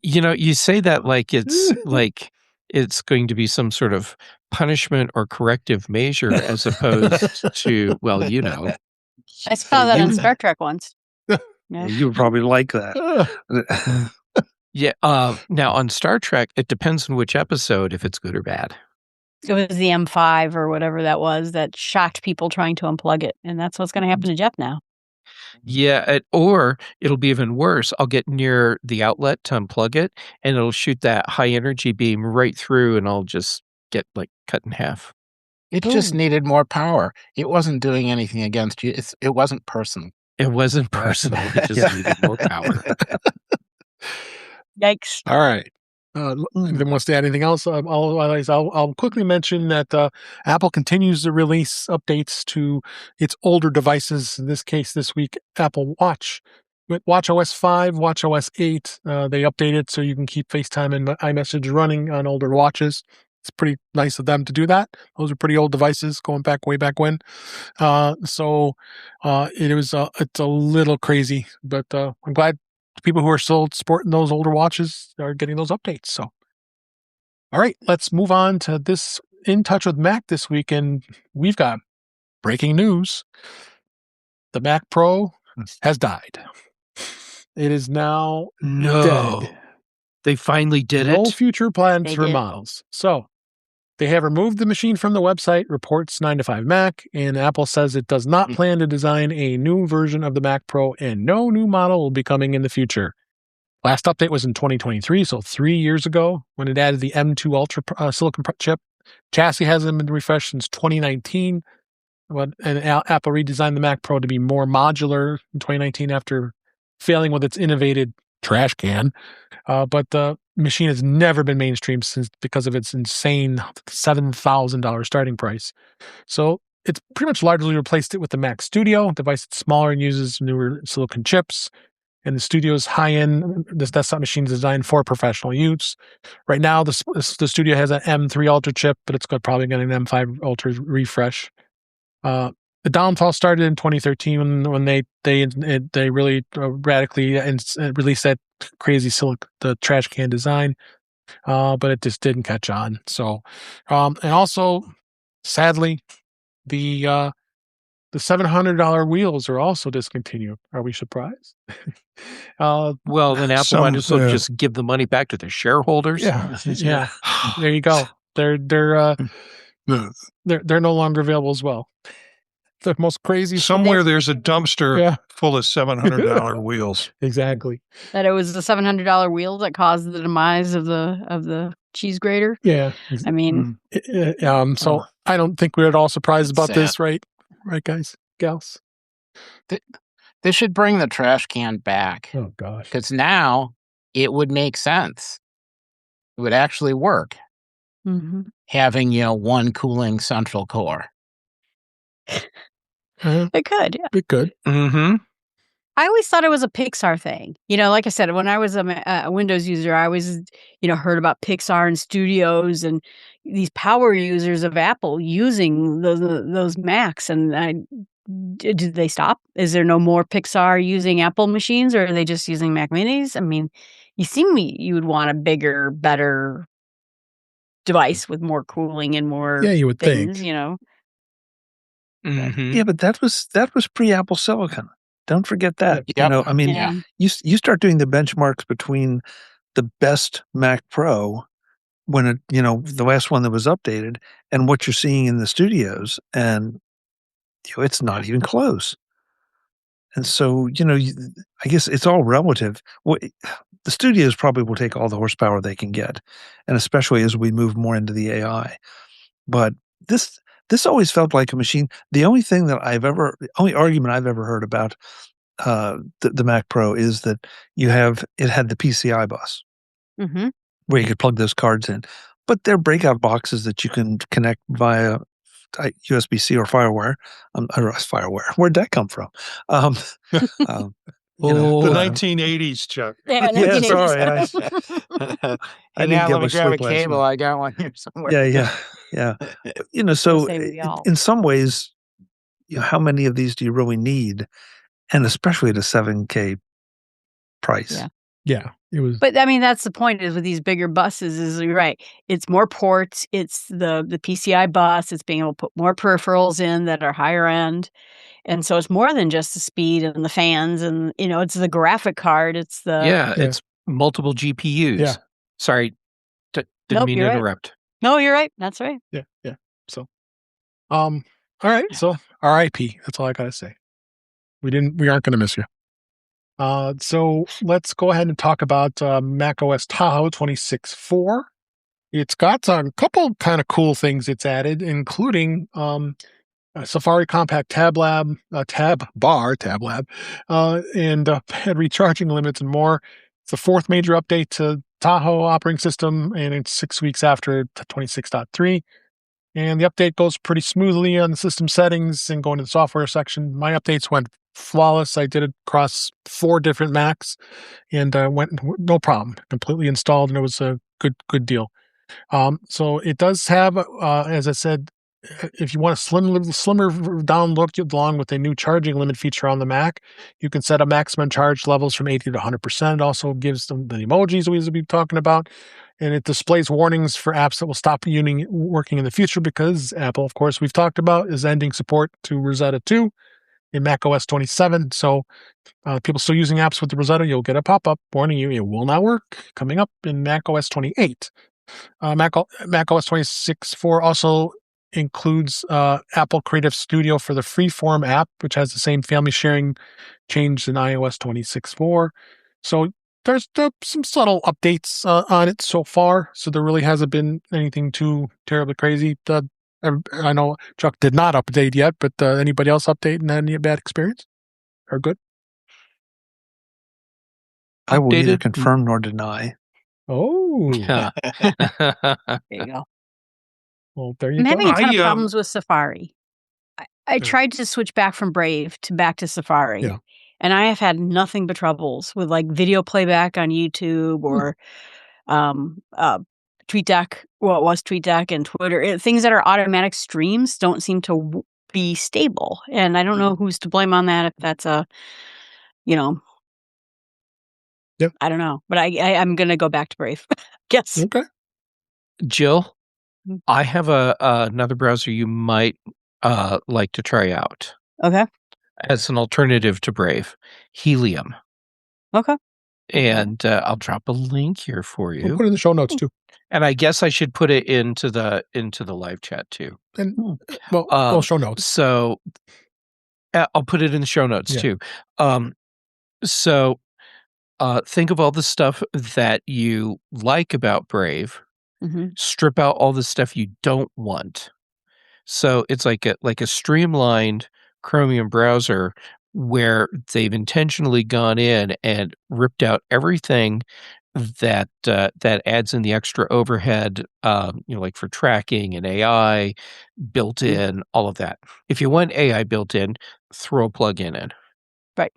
You say that like it's going to be some sort of punishment or corrective measure as opposed to, well, I saw that on Star Trek once. Yeah, you would probably like that. Yeah. Now on Star Trek, it depends on which episode if it's good or bad. It was the M5 or whatever that was that shocked people trying to unplug it, and that's what's going to happen to Jeff now. Yeah, or it'll be even worse. I'll get near the outlet to unplug it, and it'll shoot that high energy beam right through, and I'll just get like cut in half. It just needed more power. It wasn't doing anything against you. It wasn't personal. It wasn't personal. It just needed more power. Yikes! All right. Anyone wants to add anything else? I'll quickly mention that Apple continues to release updates to its older devices. In this case, this week, Apple Watch. With watchOS 5, watchOS 8, they updated so you can keep FaceTime and iMessage running on older watches. It's pretty nice of them to do that. Those are pretty old devices going back way back when. It's a little crazy, but I'm glad people who are still sporting those older watches are getting those updates. So, all right, let's move on to this In Touch with Mac this week. And we've got breaking news. The Mac Pro has died. It is now dead. They finally did No it. future plans They for did. models. So they have removed the machine from the website, reports 9to5Mac, and Apple says it does not plan to design a new version of the Mac Pro, and no new model will be coming in the future. Last update was in 2023, so 3 years ago, when it added the M2 Ultra silicon chip. Chassis hasn't been refreshed since 2019, and Apple redesigned the Mac Pro to be more modular in 2019 after failing with its innovative trash can. But the machine has never been mainstream since because of its insane $7,000 starting price. So it's pretty much largely replaced it with the Mac Studio, a device that's smaller and uses newer silicon chips. And the Studio's high-end, this desktop machine is designed for professional use. Right now, the Studio has an M3 Ultra chip, but it's probably getting an M5 Ultra refresh. The downfall started in 2013 when they really radically released that crazy the trash can design, but it just didn't catch on. So, and also, sadly, the $700 wheels are also discontinued. Are we surprised? Well, then Apple might as well just give the money back to their shareholders. Yeah. There you go. They're no longer available as well. The most crazy. Somewhere there's a dumpster full of $700 wheels. Exactly. That it was the $700 wheel that caused the demise of the cheese grater. Yeah. I mean, so I don't think we're at all surprised about this, right? Right, guys, gals. They should bring the trash can back. Oh gosh. Because now it would make sense. It would actually work. Having one cooling central core. It could. It could. Mm-hmm. I always thought it was a Pixar thing. Like I said, when I was a Windows user, I always, heard about Pixar and studios and these power users of Apple using those Macs. And did they stop? Is there no more Pixar using Apple machines, or are they just using Mac Minis? I mean, you would want a bigger, better device with more cooling and more you would things, think. you know. Yeah, but that was pre-Apple Silicon. Don't forget that. Yep. You know, I mean, Yeah. you start doing the benchmarks between the best Mac Pro when the last one that was updated and what you're seeing in the studios, and it's not even close. And so, I guess it's all relative. The studios probably will take all the horsepower they can get, and especially as we move more into the AI. But this always felt like a machine. The only only argument I've ever heard about the Mac Pro is that it had the PCI bus Mm-hmm. where you could plug those cards in, but they're breakout boxes that you can connect via USB-C or FireWire. FireWire. Where'd that come from? The Oh, 1980s, Chuck. Yeah, yeah, sorry. I Hang didn't on, get let me much grab a sleep last cable. night. I got one here somewhere. Yeah. But, so say we all. in some ways, how many of these do you really need? And especially at a $7K price. Yeah, it was. But I mean, that's the point is with these bigger buses is you're right. It's more ports. It's the PCI bus. It's being able to put more peripherals in that are higher end. And so it's more than just the speed and the fans and, it's the graphic card. It's the... It's multiple GPUs. Yeah. Sorry. Didn't mean to interrupt. Right. No, you're right. That's right. Yeah. So, all right. So RIP. That's all I got to say. We aren't going to miss you. So let's go ahead and talk about macOS Tahoe 26.4. It's got a couple kind of cool things it's added, including Safari Compact Tab Lab, Tab Lab, and pad recharging limits and more. It's the fourth major update to Tahoe operating system, and it's 6 weeks after 26.3. And the update goes pretty smoothly on the system settings and going to the software section. My updates went flawless. I did it across 4 different Macs and went no problem. Completely installed, and it was a good deal. So it does have, as I said, if you want a slimmer down look along with a new charging limit feature on the Mac, you can set a maximum charge levels from 80 to 100%. It also gives them the emojis we'll be talking about. And it displays warnings for apps that will stop working in the future because Apple, of course, we've talked about, is ending support to Rosetta 2 in macOS 27. So people still using apps with the Rosetta, you'll get a pop-up warning you it will not work coming up in macOS 28. macOS 26.4 also includes Apple Creative Studio for the Freeform app, which has the same family sharing change in iOS 26.4. So there's some subtle updates on it so far. So there really hasn't been anything too terribly crazy. I know Chuck did not update yet, but anybody else update and any bad experience or good? I will neither confirm nor deny. Oh. There you go. Well, there you I'm go. having a ton of problems with Safari. I tried to switch back from Brave back to Safari. Yeah. And I have had nothing but troubles with like video playback on YouTube or TweetDeck. Well, it was TweetDeck and Twitter. Things that are automatic streams don't seem to be stable. And I don't know who's to blame on that. If that's I don't know. But I'm going to go back to Brave. Yes. Okay. Jill, I have another browser you might like to try out. Okay. As an alternative to Brave, Helium. Okay. And I'll drop a link here for you. We'll put it in the show notes too. And I guess I should put it into the live chat too. And show notes. So I'll put it in the show notes too. So think of all the stuff that you like about Brave. Mm-hmm. Strip out all the stuff you don't want. So it's like a streamlined Chromium browser where they've intentionally gone in and ripped out everything that adds in the extra overhead, like for tracking and AI built in, all of that. If you want AI built in, throw a plugin in. Right.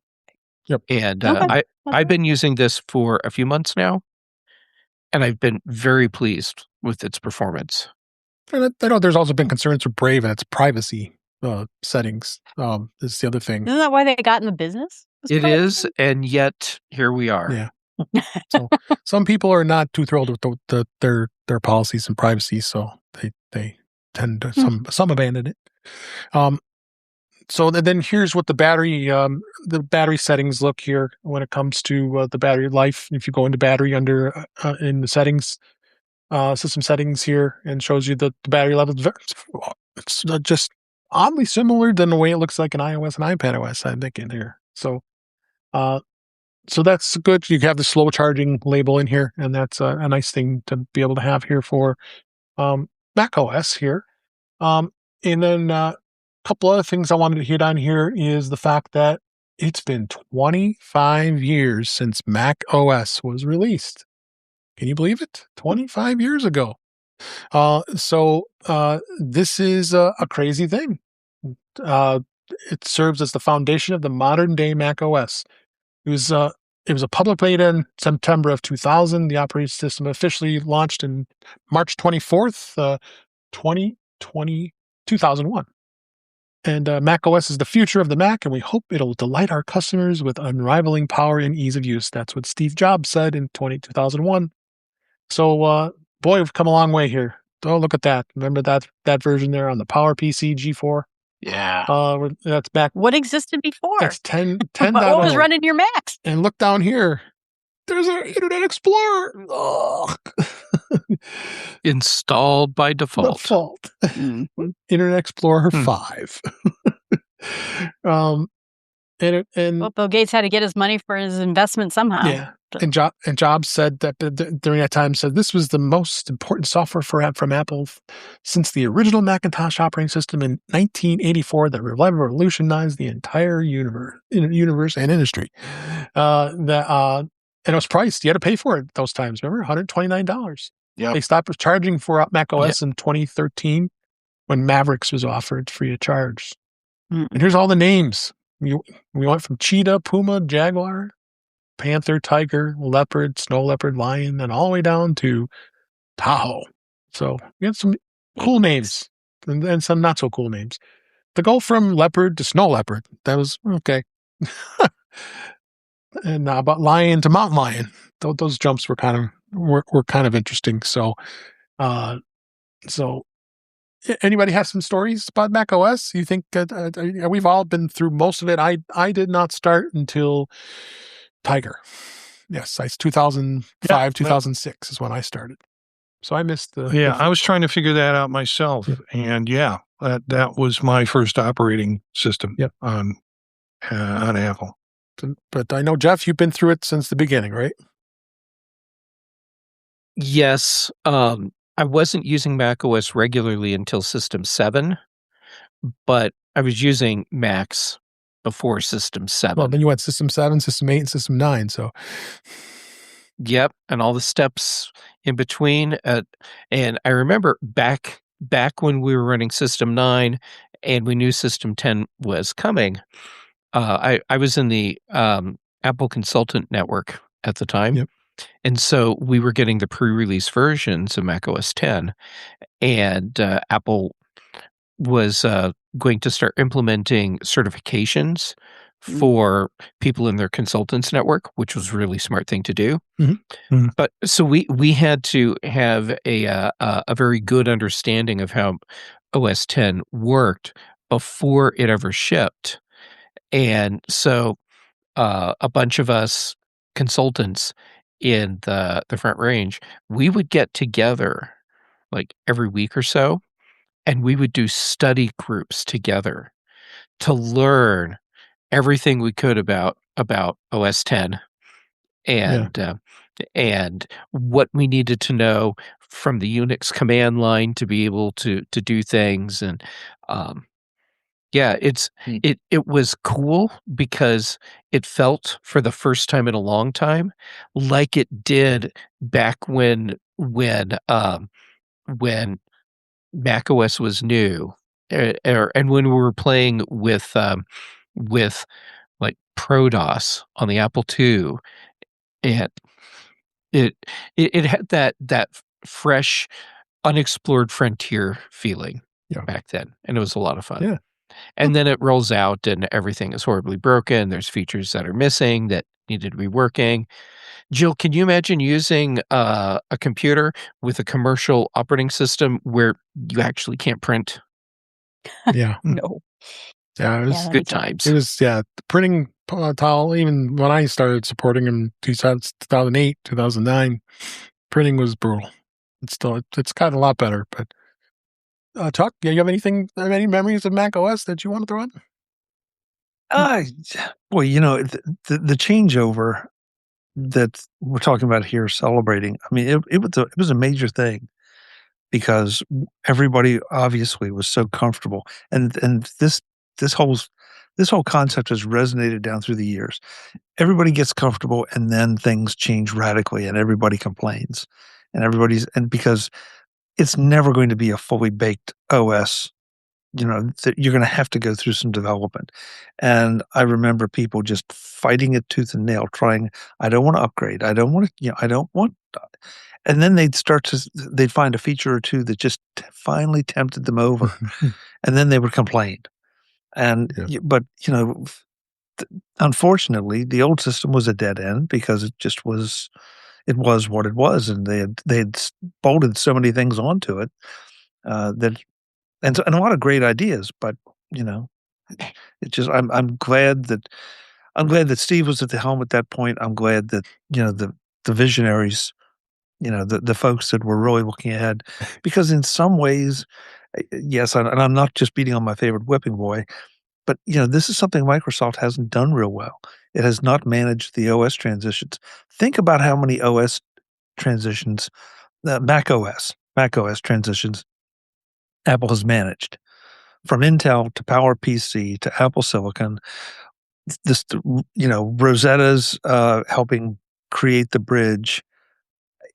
Yep. And I've been using this for a few months now, and I've been very pleased with its performance. And I know there's also been concerns with Brave and its privacy settings. Is the other thing. Isn't that why they got in the business? It is, and yet here we are. Yeah. So some people are not too thrilled with their their policies and privacy, so they tend to some abandon it. So then here's what the battery settings look here when it comes to the battery life. If you go into battery under in the settings, system settings here, and shows you the battery level. It's just oddly similar than the way it looks like in iOS and iPadOS, I think, in here. So that's good. You have the slow charging label in here, and that's a nice thing to be able to have here for macOS here. And then a couple other things I wanted to hit on here is the fact that it's been 25 years since macOS was released. Can you believe it? 25 years ago. So this is a crazy thing. It serves as the foundation of the modern day macOS. It was a public beta in September of 2000. The operating system officially launched in March 24th, 2001. And macOS is the future of the Mac, and we hope it'll delight our customers with unrivaling power and ease of use. That's what Steve Jobs said in 2001. So, boy, we've come a long way here. Oh, look at that. Remember that version there on the PowerPC G4? Yeah. That's back. What existed before? That's 10. What was running your Macs? And look down here. There's an Internet Explorer. Oh. Installed by default. Mm-hmm. Internet Explorer 5. Well, Bill Gates had to get his money for his investment somehow. Yeah. And Jobs said that during that time, said this was the most important software from Apple since the original Macintosh operating system in 1984 that revolutionized the entire universe and industry. And it was priced. You had to pay for it those times. Remember, $129. Yeah. They stopped charging for macOS in 2013 when Mavericks was offered free of charge. And here's all the names. We went from cheetah, puma, jaguar, panther, tiger, leopard, snow leopard, lion, and all the way down to Tahoe. So we had some cool names and some not so cool names. To go from leopard to snow leopard, that was okay. And about lion to mountain lion, those jumps were kind of interesting. So anybody have some stories about macOS? You think we've all been through most of it? I did not start until Tiger. Yes, 2005, 2006 is when I started. So I missed the... Yeah, I was trying to figure that out myself. Yep. And that was my first operating system on Apple. But I know, Jeff, you've been through it since the beginning, right? Yes. I wasn't using macOS regularly until System 7, but I was using Macs before System 7. Well, then you went System 7, System 8, and System 9, so... Yep, and all the steps in between. And I remember back when we were running System 9 and we knew System 10 was coming, I was in the Apple Consultant Network at the time. Yep. And so we were getting the pre-release versions of macOS 10, and Apple was going to start implementing certifications for people in their consultants network, which was a really smart thing to do. Mm-hmm. Mm-hmm. But so we had to have a very good understanding of how OS 10 worked before it ever shipped. And so a bunch of us consultants in the Front Range, we would get together like every week or so, and we would do study groups together to learn everything we could about OS 10 and what we needed to know from the Unix command line to be able to do things. And it was cool because it felt for the first time in a long time like it did back when macOS was new, and when we were playing with like ProDOS on the Apple II, and it had that fresh, unexplored frontier feeling back then, and it was a lot of fun. Yeah. And then it rolls out, and everything is horribly broken. There's features that are missing that needed reworking. Jill, can you imagine using a computer with a commercial operating system where you actually can't print? Yeah. No. Yeah, it was that'd Good be tough. times. It was, printing towel, even when I started supporting him 2008, 2009, printing was brutal. It's gotten a lot better, but Chuck, you have any memories of Mac OS that you want to throw in? Boy, the changeover that we're talking about here, celebrating. I mean, it was a major thing because everybody obviously was so comfortable, and this whole concept has resonated down through the years. Everybody gets comfortable, and then things change radically, and everybody complains, and because it's never going to be a fully baked OS. That you're going to have to go through some development. And I remember people just fighting it tooth and nail, trying, I don't want to upgrade. I don't want to, I don't want. And then they'd find a feature or two that just finally tempted them over. And then they would complain. But unfortunately, the old system was a dead end because it was what it was. And they had bolted so many things onto it that and a lot of great ideas, but it just I'm glad that Steve was at the helm at that point. I'm glad that the visionaries, the folks that were really looking ahead, because in some ways, yes, and I'm not just beating on my favorite whipping boy, but this is something Microsoft hasn't done real well. It has not managed the OS transitions. Think about how many OS transitions, macOS transitions, Apple has managed. From Intel to PowerPC to Apple Silicon, Rosetta's helping create the bridge.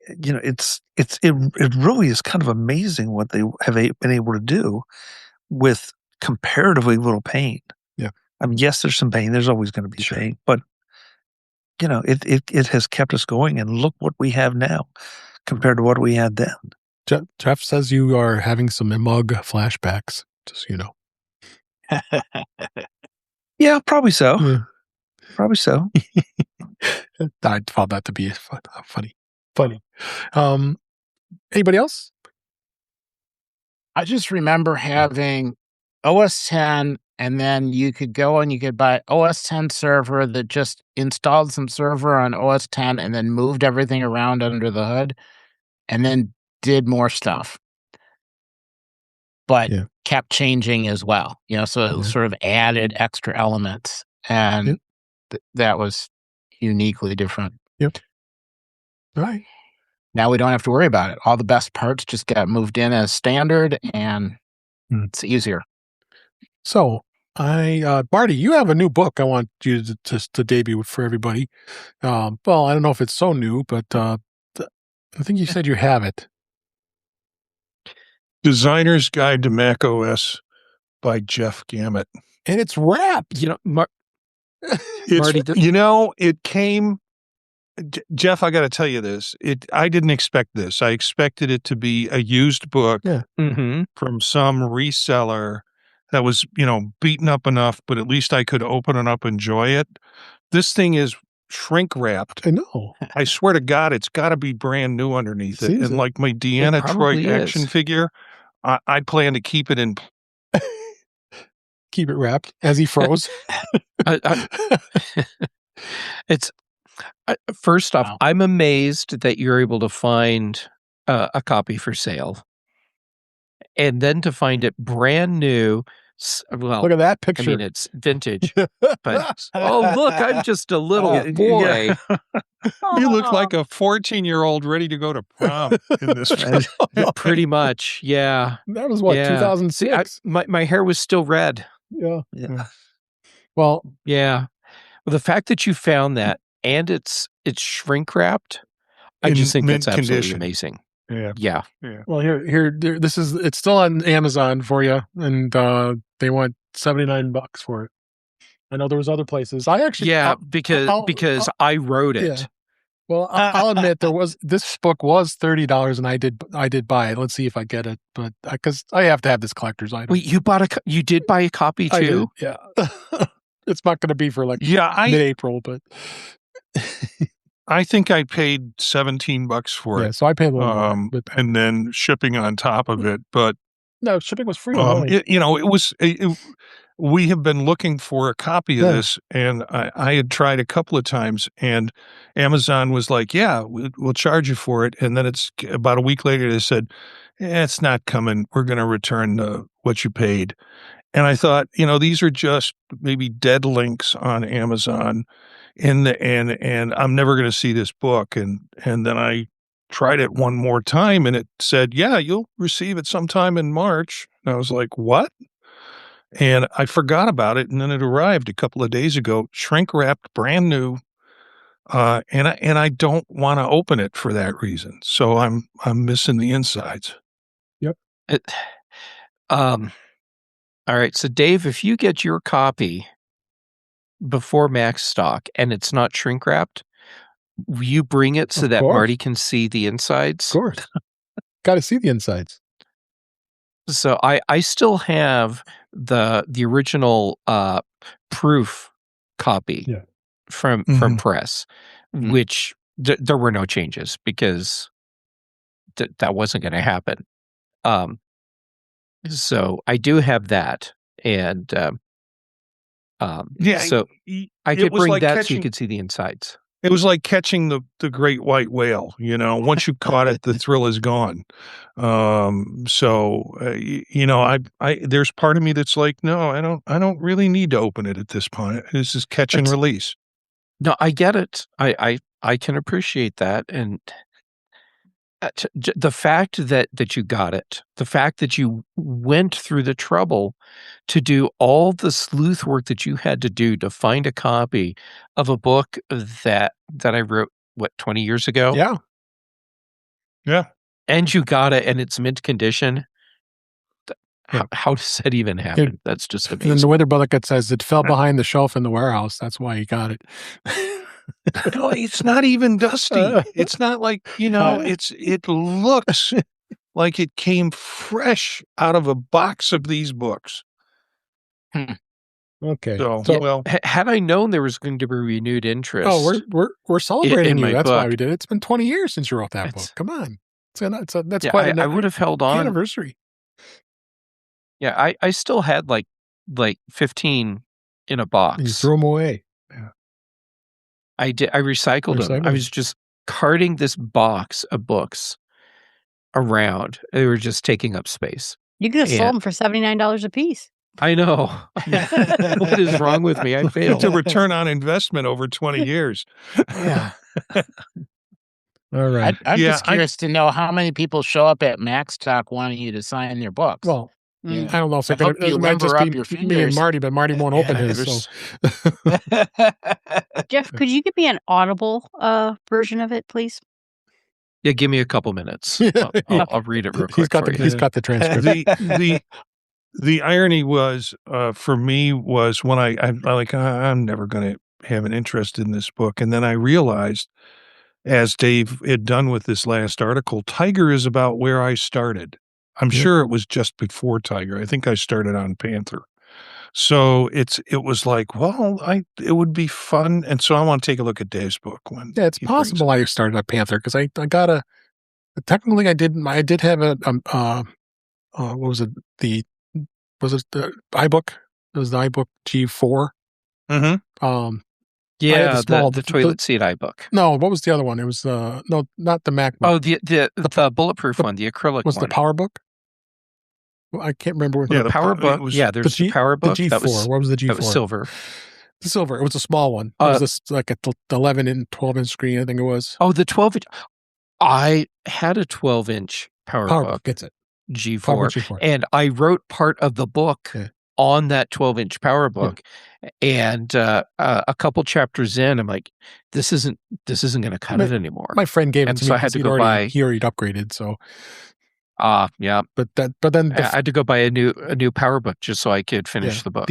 It really is kind of amazing what they have been able to do with comparatively little pain. Yeah, I mean, yes, there's some pain. There's always going to be pain, but it has kept us going. And look what we have now compared to what we had then. Jeff says you are having some mug flashbacks, just so you know. Yeah, probably so. Yeah. Probably so. I found that to be funny. Anybody else? I just remember having OS 10, and then you could go and you could buy OS 10 server that just installed some server on OS 10 and then moved everything around under the hood and then did more stuff. But kept changing as well, so it sort of added extra elements, and that was uniquely different. Yep. All right. Now we don't have to worry about it. All the best parts just got moved in as standard, and it's easier. So, Barty, you have a new book I want you to debut for everybody. Well, I don't know if it's so new, but I think you said you have it. Designer's Guide to Mac OS by Jeff Gamet. And it's wrapped. Marty, it came... Jeff, I got to tell you this. I didn't expect this. I expected it to be a used book from some reseller that was, beaten up enough, but at least I could open it up and enjoy it. This thing is shrink wrapped. I know. I swear to God, it's got to be brand new underneath it. And like my Deanna Troy action figure, I plan to keep it in. Keep it wrapped as he froze. It's first off, I'm amazed that you're able to find a copy for sale, and then to find it brand new. Well, look at that picture. I mean, it's vintage, but look, I'm just a little boy. You look like a 14-year-old ready to go to prom in this. Pretty much, yeah. That was what 2006. My hair was still red. Yeah. Well, yeah. Well, the fact that you found that and it's shrink wrapped, I just think that's absolutely amazing. Yeah. Well, here, it's still on Amazon for you, and they want $79 for it. I know there was other places. I actually, because I wrote it. Yeah. Well, I'll admit this book was $30, and I did buy it. Let's see if I get it, but because I have to have this collector's item. Wait, you did buy a copy too? Yeah. It's not going to be for mid-April, but I think I paid $17 for it. So I paid a little more, and then shipping on top of it. But no, shipping was free. We have been looking for a copy of this, and I had tried a couple of times, and Amazon was like, "Yeah, we'll charge you for it." And then it's about a week later, they said, "It's not coming. We're going to return what you paid." And I thought, these are just maybe dead links on Amazon, and I'm never going to see this book. And then I tried it one more time, and it said, "Yeah, you'll receive it sometime in March." And I was like, "What?" And I forgot about it, and then it arrived a couple of days ago, shrink wrapped, brand new. And I don't want to open it for that reason. So I'm missing the insides. Yep. All right. So Dave, if you get your copy before Max stock and it's not shrink wrapped, will you bring it so that Marty can see the insides? Of course. Got to see the insides. So I still have the original proof copy from press, which there were no changes because that wasn't going to happen. So I do have that, and so I could bring that so you could see the insides. It was like catching the great white whale. Once you caught it, the thrill is gone. There's part of me that's like, no, I don't really need to open it at this point. This is catch and release. No, I get it. I can appreciate that, and the fact that you got it, the fact that you went through the trouble to do all the sleuth work that you had to do to find a copy of a book that I wrote, 20 years ago? Yeah. And you got it, and it's mint condition. How does that even happen? That's just amazing. And the weather bulletin says it fell behind the shelf in the warehouse. That's why he got it. No, it's not even dusty. It's not like, it looks like it came fresh out of a box of these books. Okay. So had I known there was going to be renewed interest. Oh, we're celebrating you. That's book. why we did it. It's been 20 years since you wrote that book. Come on. That's quite an I would have held on. Anniversary. Yeah, I still had like 15 in a box. You threw them away. Yeah. I did. I recycled them. I was just carting this box of books around. They were just taking up space. You could have sold them for $79 a piece. I know. What is wrong with me? I failed. It's a return on investment over 20 years. Yeah. All right. I'm just curious to know how many people show up at Max Talk wanting you to sign their books. Well, I don't know if it might just be me and Marty, but Marty won't open his. So. Jeff, could you give me an Audible version of it, please? Yeah, give me a couple minutes. I'll read it real quick. He's got the transcript. The irony was for me was when I'm like, I'm never going to have an interest in this book, and then I realized, as Dave had done with this last article, Tiger is about where I started. I'm sure it was just before Tiger. I think I started on Panther. So it was like, well, it would be fun. And so I want to take a look at Dave's book. It's possible I started on Panther because I got technically I did have what was it? Was it the iBook? It was the iBook G4. Mm-hmm. Yeah, the toilet seat iBook. No, what was the other one? It was no, not the MacBook. Oh, the bulletproof one, the acrylic was one. The PowerBook? Well, I can't remember. The PowerBook. There's the PowerBook. The G4. What was the G4? That was silver. The silver. It was a small one. It was like a 11 and 12-inch screen, I think it was. Oh, the 12-inch. I had a 12-inch PowerBook. That's it. G4. And I wrote part of the book on that 12-inch PowerBook. And a couple chapters in, I'm like, this isn't going to cut it anymore. My friend gave it to me. So I had to go buy. He already upgraded. So. Yeah. But then I had to go buy a new PowerBook just so I could finish the book.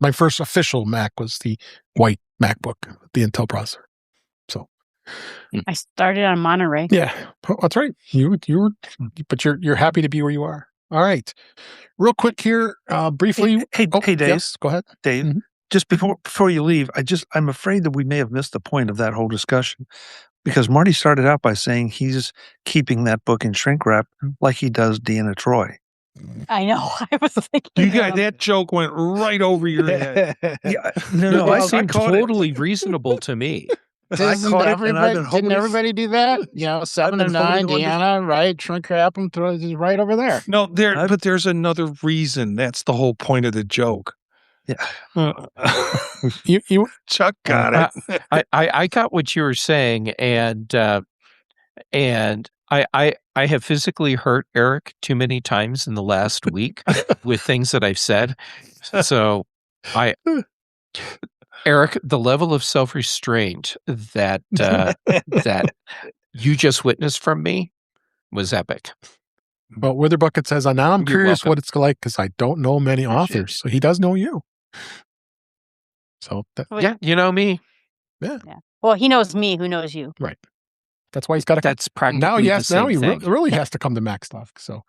My first official Mac was the white MacBook, the Intel processor. So I started on Monterey. Yeah, that's right. You were, but you're happy to be where you are. All right, real quick here, briefly. Hey, Dave. Yes, go ahead, Dave. Mm-hmm. just before you leave, I'm afraid that we may have missed the point of that whole discussion, because Marty started out by saying he's keeping that book in shrink wrap like he does Deanna Troi. I know. I was thinking. You guys, that joke went right over your head. Yeah, no, It seemed totally reasonable to me. Didn't everybody do that? 7 and 9, Deanna, right? Shrink wrap them, throw it right over there. No, but there's another reason. That's the whole point of the joke. Yeah. Chuck got it. I got what you were saying, and I have physically hurt Eric too many times in the last week with things that I've said. So Eric, the level of self-restraint that you just witnessed from me was epic. But Witherbucket says, now I'm curious welcome. what it's like because I don't know many authors. So he does know you. So yeah, you know me. Yeah. Well, he knows me. Who knows you? Right. That's why he's got to. That's practically the same thing. Really has to come to Mac stuff. So,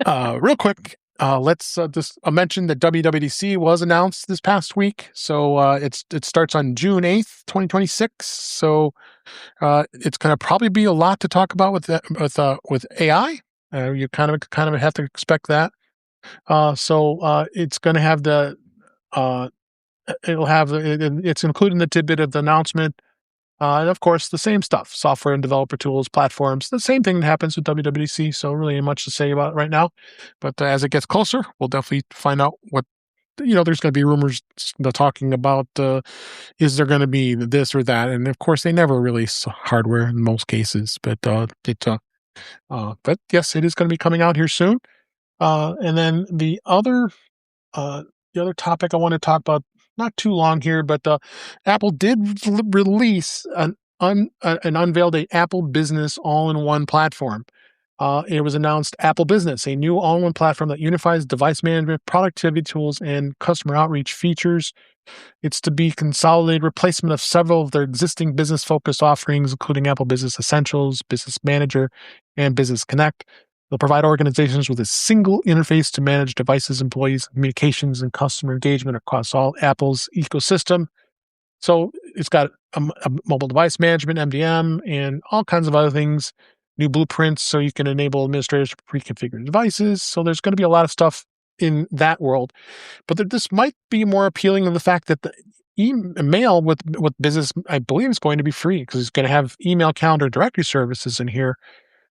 real quick, let's just mention that WWDC was announced this past week. So it starts on June 8th, 2026. So it's going to probably be a lot to talk about with AI. You kind of have to expect that. So it's going to have it's included in the tidbit of the announcement. And of course, the same stuff, software and developer tools, platforms, the same thing that happens with WWDC. So really much to say about it right now. But as it gets closer, we'll definitely find out what, there's going to be rumors talking about, is there going to be this or that? And of course, they never release hardware in most cases, but yes, it is going to be coming out here soon. And then the other topic I want to talk about, not too long here, but Apple did release and unveiled a Apple Business all-in-one platform. It was announced Apple Business, a new all-in-one platform that unifies device management, productivity tools, and customer outreach features. It's to be consolidated replacement of several of their existing business-focused offerings, including Apple Business Essentials, Business Manager, and Business Connect. They'll provide organizations with a single interface to manage devices, employees, communications, and customer engagement across all Apple's ecosystem. So it's got a mobile device management, MDM, and all kinds of other things, new blueprints so you can enable administrators to pre-configure devices. So there's going to be a lot of stuff in that world. But this might be more appealing than the fact that the email with business, I believe, is going to be free because it's going to have email, calendar, directory services in here.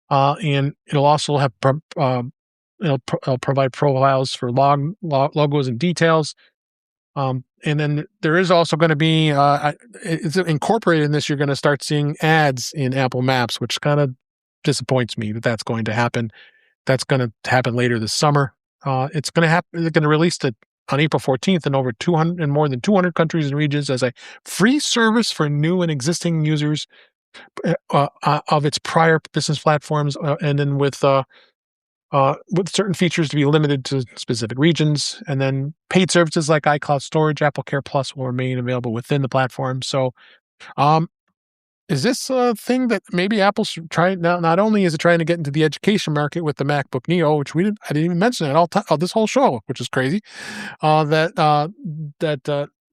And it'll also have provide profiles for logos and details. And then there is also going to be it's incorporated in this. You're going to start seeing ads in Apple Maps, which kind of disappoints me that that's going to happen. That's going to happen later this summer. It's going to happen. They're going to release it on April 14th in more than 200 countries and regions as a free service for new and existing users of its prior business platforms, and then with certain features to be limited to specific regions. And then paid services like iCloud storage, Apple Care Plus will remain available within the platform. So, is this a thing that maybe Apple's trying now? Not only is it trying to get into the education market with the MacBook Neo, which I didn't even mention it all this whole show, which is crazy.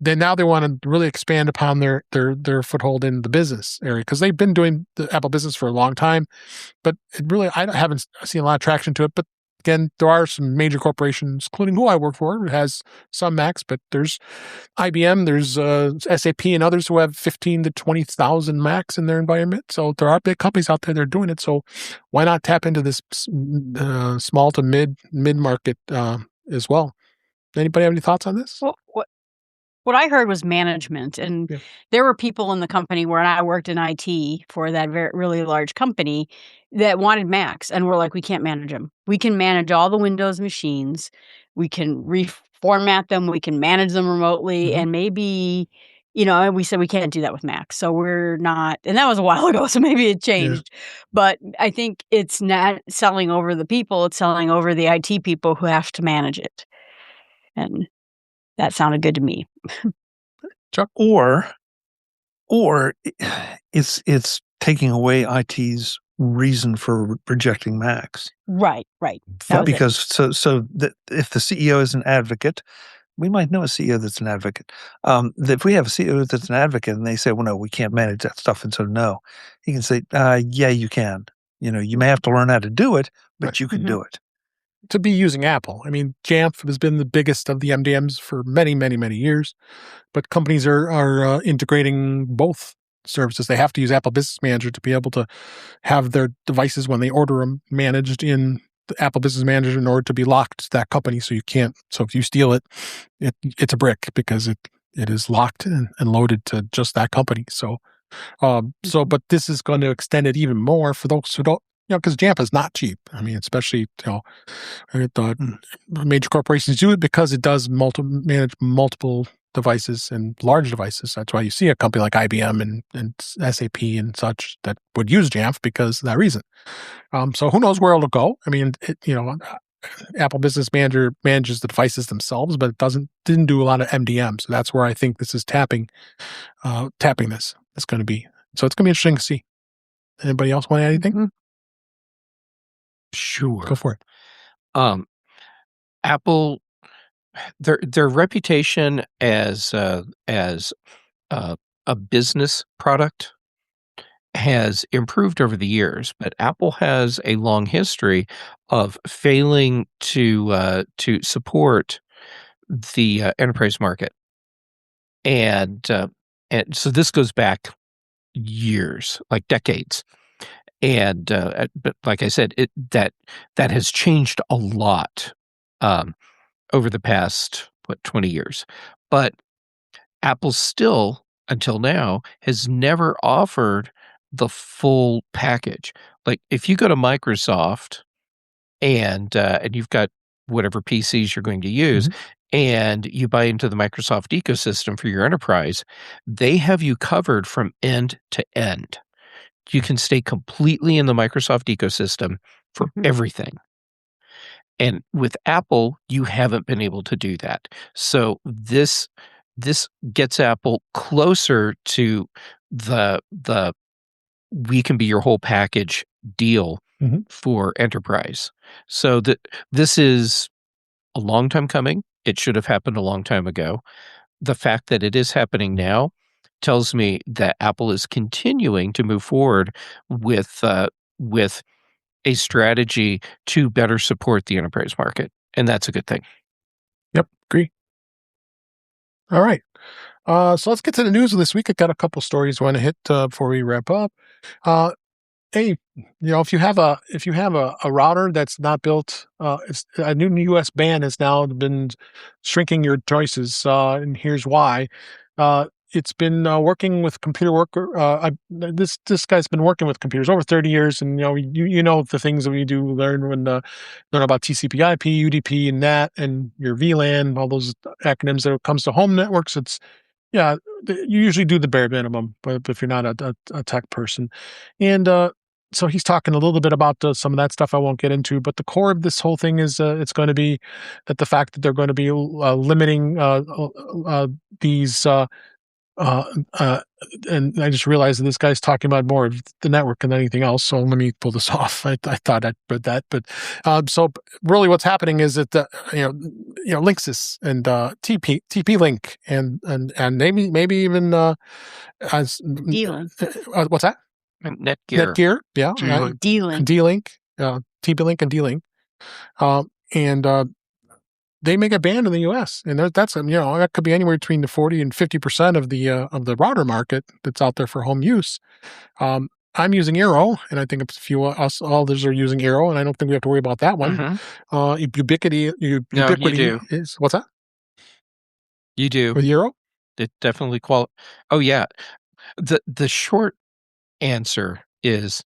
Then now they want to really expand upon their foothold in the business area because they've been doing the Apple Business for a long time, but I haven't seen a lot of traction to it. But again, there are some major corporations, including who I work for, who has some Macs, but there's IBM, there's SAP, and others who have 15 to 20,000 Macs in their environment. So there are big companies out there that are doing it. So why not tap into this small to mid market as well? Anybody have any thoughts on this? Well, what I heard was management, and there were people in the company where I worked in IT for that really large company that wanted Macs, and we're like, we can't manage them. We can manage all the Windows machines. We can reformat them. We can manage them remotely, and maybe, we said we can't do that with Macs. So we're not, and that was a while ago, so maybe it changed. Yeah. But I think it's not selling over the people; it's selling over the IT people who have to manage it, and that sounded good to me. Chuck, or it's taking away IT's reason for rejecting Macs. Right. Because if the CEO is an advocate we might know a CEO that's an advocate. If we have a CEO that's an advocate and they say, well, no, we can't manage that stuff, and so no, you can say, yeah, you can. You may have to learn how to do it, but you can do it. To be using Apple. I mean, Jamf has been the biggest of the MDMs for many, many, many years, but companies are integrating both services. They have to use Apple Business Manager to be able to have their devices when they order them managed in the Apple Business Manager in order to be locked to that company. So you can't. So if you steal it, it's a brick because it is locked and loaded to just that company. So but this is going to extend it even more for those who don't. Because Jamf is not cheap. I mean, especially the major corporations do it because it does manage multiple devices and large devices. That's why you see a company like IBM and SAP and such that would use Jamf because of that reason. So who knows where it'll go? I mean, Apple Business Manager manages the devices themselves, but it didn't do a lot of MDM. So that's where I think this is tapping this. It's going to be. So it's going to be interesting to see. Anybody else want to add anything? Sure. Go for it. Apple, their reputation as a business product has improved over the years, but Apple has a long history of failing to support the enterprise market, and so this goes back years, like decades. And but like I said, that has changed a lot over the past 20 years. But Apple still, until now, has never offered the full package. Like if you go to Microsoft and you've got whatever PCs you're going to use, and you buy into the Microsoft ecosystem for your enterprise, they have you covered from end to end. You can stay completely in the Microsoft ecosystem for everything. And with Apple, you haven't been able to do that. So this gets Apple closer to the we can be your whole package deal for enterprise. So this is a long time coming. It should have happened a long time ago. The fact that it is happening now tells me that Apple is continuing to move forward with a strategy to better support the enterprise market, and that's a good thing. Yep, agree. All right, so let's get to the news of this week. I got a couple stories I want to hit before we wrap up. Hey, if you have a router that's not built, it's a new U.S. ban has now been shrinking your choices, and here's why. It's been working with computer worker. This guy's been working with computers over 30 years, and you know the things that we do learn learn about TCP/IP, UDP, and NAT, and your VLAN, all those acronyms. That it comes to home networks, you usually do the bare minimum, but if you're not a tech person, and so he's talking a little bit about some of that stuff I won't get into, but the core of this whole thing is it's going to be that the fact that they're going to be limiting these. And I just realized that this guy's talking about more of the network than anything else. So let me pull this off. I thought I'd read that, but so really, what's happening is that Linksys and TP Link and maybe even as D-Link. What's that? Netgear, yeah, D-Link, TP Link and D-Link, and they make a ban in the U.S. and that's that could be anywhere between the 40 and 50% of the router market that's out there for home use. I'm using Eero, and I think a few us others are using Eero, and I don't think we have to worry about that one. Ubiquity you do. Is what's that? You do with Eero? It definitely Oh yeah, the short answer is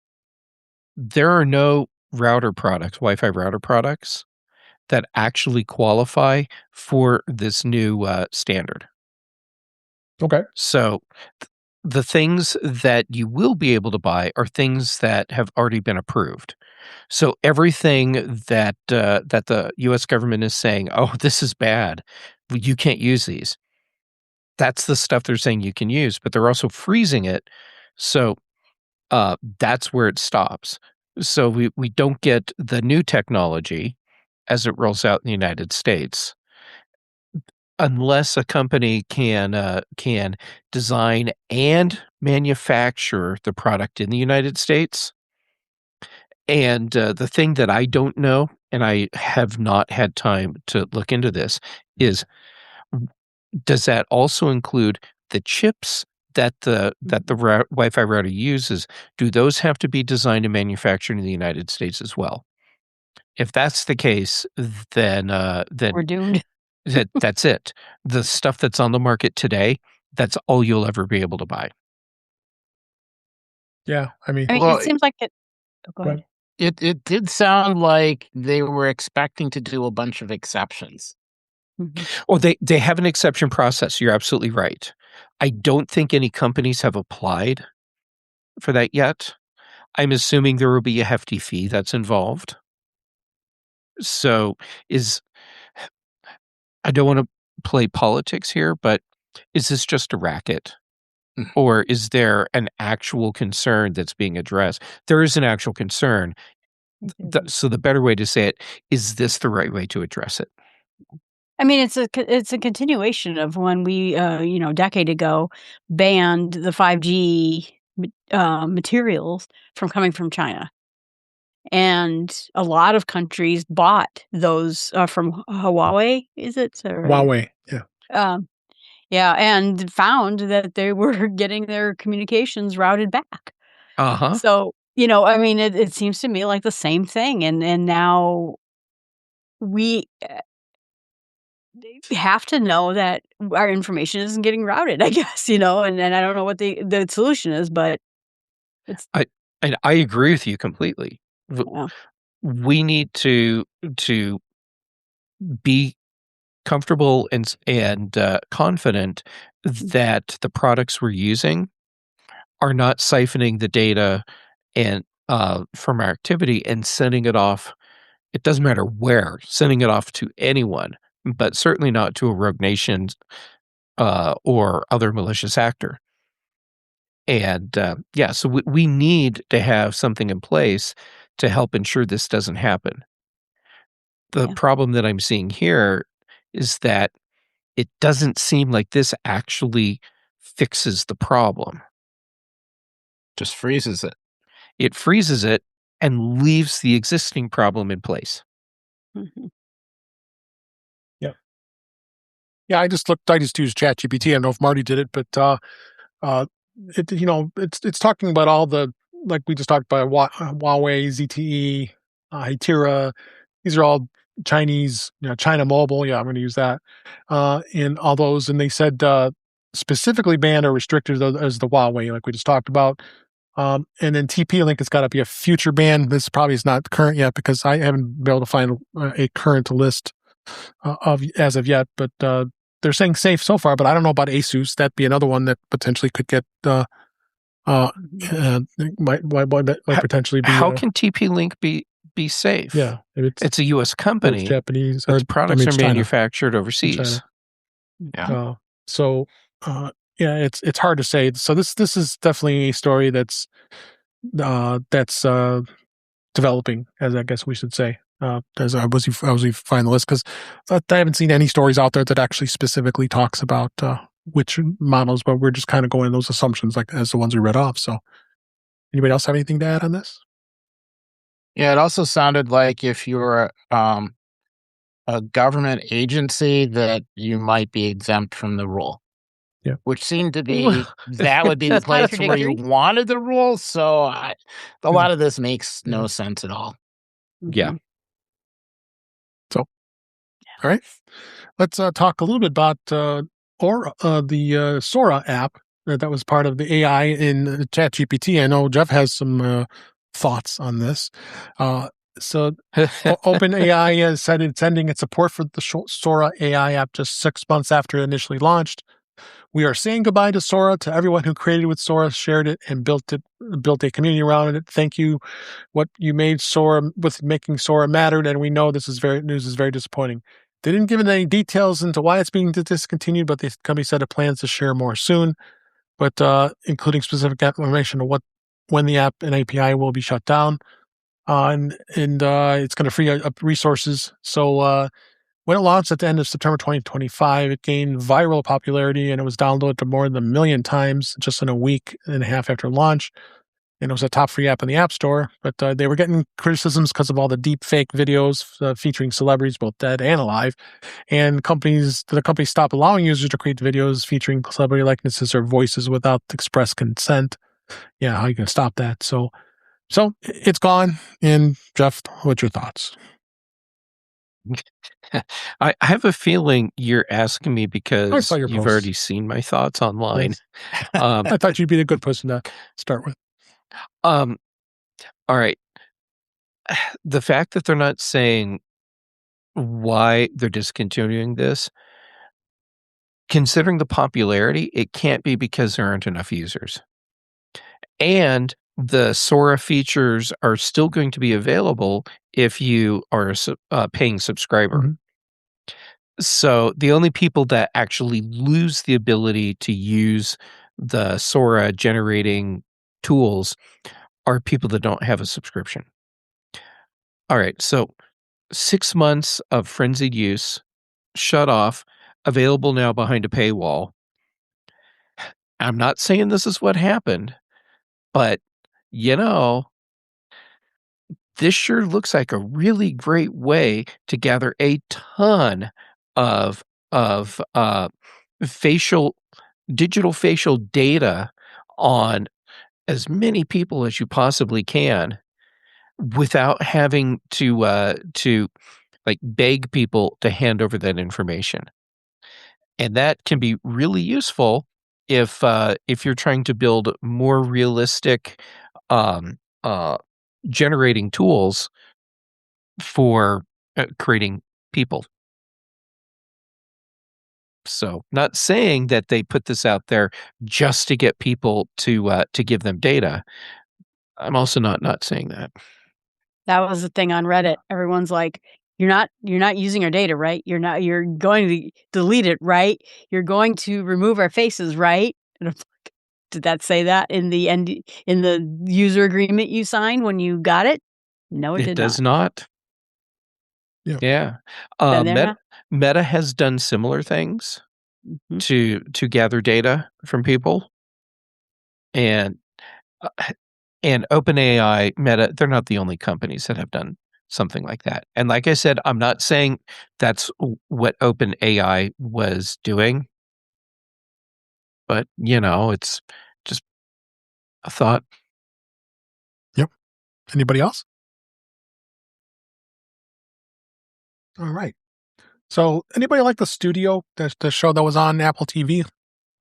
there are no Wi-Fi router products that actually qualify for this new standard. Okay. So the things that you will be able to buy are things that have already been approved. So everything that the U.S. government is saying, oh, this is bad, you can't use these. That's the stuff they're saying you can use, but they're also freezing it. So that's where it stops. So we don't get the new technology as it rolls out in the United States. unless a company can design and manufacture the product in the United States. And the thing that I don't know, and I have not had time to look into this, is does that also include the chips that the Wi-Fi router uses? Do those have to be designed and manufactured in the United States as well? If that's the case, then We're doomed. that's it. The stuff that's on the market today, that's all you'll ever be able to buy. Yeah, I mean, it seems like it. Oh, go ahead. It did sound like they were expecting to do a bunch of exceptions. Mhm. Well, they have an exception process. You're absolutely right. I don't think any companies have applied for that yet. I'm assuming there will be a hefty fee that's involved. So I don't want to play politics here, but is this just a racket? Or is there an actual concern that's being addressed? There is an actual concern. So the better way to say it, is this the right way to address it? I mean, it's a continuation of when we, a decade ago, banned the 5G materials from coming from China, and a lot of countries bought those from Huawei. Is it Huawei? Yeah. Yeah, and found that they were getting their communications routed back. Uh-huh. So I mean, it seems to me like the same thing, and now we have to know that our information isn't getting routed, I guess, and I don't know what the solution is, but it's I agree with you completely. yeah. We need to be comfortable and confident that the products we're using are not siphoning the data and from our activity and sending it off. It doesn't matter where, sending it off to anyone, but certainly not to a rogue nation or other malicious actor. And so we need to have something in place to help ensure this doesn't happen. The problem that I'm seeing here is that it doesn't seem like this actually fixes the problem. Just freezes it. It freezes it and leaves the existing problem in place. Mhm. Yeah, I just used ChatGPT. I don't know if Marty did it, but it's talking about all the, like we just talked about, Huawei, ZTE, Hitera. These are all Chinese, China Mobile. Yeah, I'm going to use that. And all those, and they said specifically banned or restricted as the Huawei, like we just talked about. And then TP-Link has got to be a future ban. This probably is not current yet because I haven't been able to find a current list as of yet. But they're saying safe so far. But I don't know about ASUS. That'd be another one that potentially could get might potentially be. How can TP-Link be safe? Yeah, it's a U.S. company. It's Japanese. Its products are China. manufactured overseas. Yeah. It's hard to say. So this is definitely a story that's developing, as I guess we should say. As I was find the list, because I haven't seen any stories out there that actually specifically talks about which models, but we're just kind of going those assumptions like as the ones we read off. So, anybody else have anything to add on this? Yeah, it also sounded like if you're a government agency that you might be exempt from the rule. Yeah, which seemed to be that would be the place where you wanted the rule. So a lot of this makes no sense at all. Yeah. So, all right, let's talk a little bit about the Sora app that was part of the AI in ChatGPT. I know Jeff has some thoughts on this. So OpenAI said it's ending its support for the Sora AI app just 6 months after it initially launched. We are saying goodbye to Sora, to everyone who created with Sora, shared it, and built a community around it. Thank you. What you made Sora with making Sora mattered, and we know this news is very disappointing. They didn't give any details into why it's being discontinued, but the company said it plans to share more soon, but including specific information of when the app and API will be shut down, and it's going to free up resources. So When it launched at the end of September 2025, it gained viral popularity and it was downloaded to more than 1 million times just in a week and a half after launch. And it was a top free app in the App Store, but they were getting criticisms because of all the deep fake videos featuring celebrities, both dead and alive. And the company stopped allowing users to create videos featuring celebrity likenesses or voices without express consent. Yeah, how are you going to stop that? So it's gone. And Jeff, what's your thoughts? I have a feeling you're asking me because your you've posts. already seen my thoughts online. Yes. I thought you'd be a good person to start with. All right. The fact that they're not saying why they're discontinuing this, considering the popularity, it can't be because there aren't enough users. And the Sora features are still going to be available if you are a paying subscriber. Mm-hmm. So the only people that actually lose the ability to use the Sora generating tools are people that don't have a subscription. All right, so 6 months of frenzied use, shut off, available now behind a paywall. I'm not saying this is what happened, but this sure looks like a really great way to gather a ton of digital facial data on as many people as you possibly can without having to like beg people to hand over that information. And that can be really useful if you're trying to build more realistic generating tools for creating people. So, not saying that they put this out there just to get people to give them data. I'm also not saying that. That was the thing on Reddit. Everyone's like, you're not using our data, right? You're going to delete it, right? You're going to remove our faces, right? And I'm like, did that say that in the user agreement you signed when you got it? No, it does not. Yeah. Meta has done similar things to gather data from people, and OpenAI, Meta, they're not the only companies that have done something like that. And like I said, I'm not saying that's what OpenAI was doing, but it's just a thought. Yep. Anybody else? All right. So, anybody like The Studio, the show that was on Apple TV?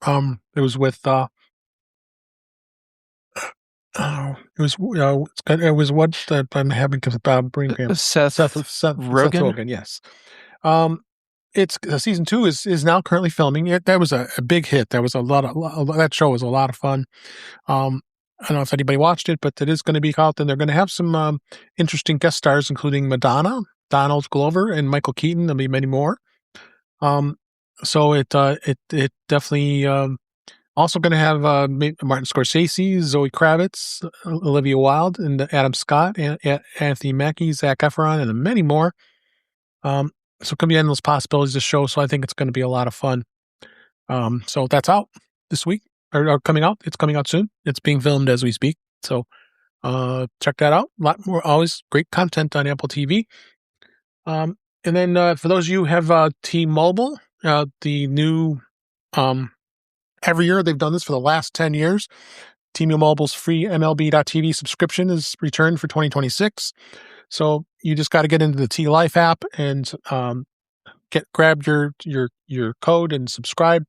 It was with it was what I'm having brain cramp. Seth Rogen. Yes. It's season 2 is now currently filming. That was a big hit. That was that show was a lot of fun. I don't know if anybody watched it, but it is going to be out, and they're going to have some interesting guest stars, including Madonna, Donald Glover, and Michael Keaton. There'll be many more. So it definitely also going to have Martin Scorsese, Zoe Kravitz, Olivia Wilde, and Adam Scott, and Anthony Mackie, Zac Efron, and many more. So it can be endless possibilities to show. So I think it's going to be a lot of fun. So that's out this week or coming out. It's coming out soon. It's being filmed as we speak. So check that out. A lot more, always great content on Apple TV. And then for those of you who have T-Mobile, the new every year they've done this for the last 10 years. T-Mobile's free MLB.TV subscription is returned for 2026. So you just got to get into the T-Life app and grab your code and subscribe.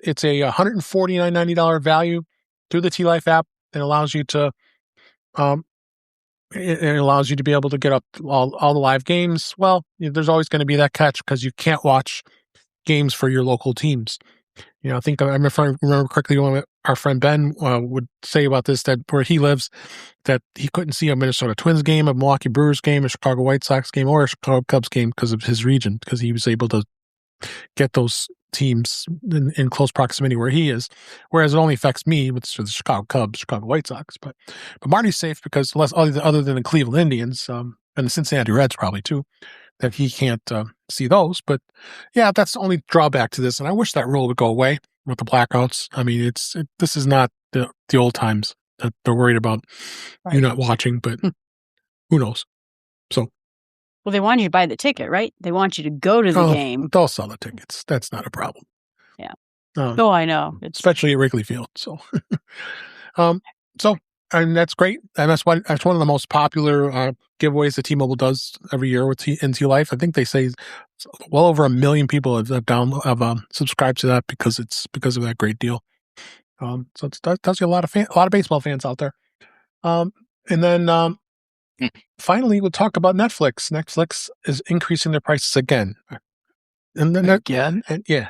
It's a $149.90 value through the T-Life app. It allows you to it allows you to be able to get up all the live games. Well, there's always going to be that catch because you can't watch games for your local teams. I think I remember correctly, our friend Ben would say about this, that where he lives, that he couldn't see a Minnesota Twins game, a Milwaukee Brewers game, a Chicago White Sox game, or a Chicago Cubs game because of his region, because he was able to get those teams in close proximity where he is. Whereas it only affects me with the Chicago Cubs, Chicago White Sox. But Marty's safe because other than the Cleveland Indians and the Cincinnati Reds probably too. that he can't see those. But yeah, that's the only drawback to this. And I wish that rule would go away with the blackouts. I mean, this is not the old times that they're worried about you not watching, but who knows? So. Well, they want you to buy the ticket, right? They want you to go to the game. They'll sell the tickets. That's not a problem. Yeah. I know. Especially at Wrigley Field. So, and that's great. And that's one of the most popular giveaways that T-Mobile does every year with NT Life. I think they say well over 1 million people have subscribed to that because of that great deal. So that tells you a lot of baseball fans out there. And then finally, we'll talk about Netflix. Netflix is increasing their prices again. And then yeah,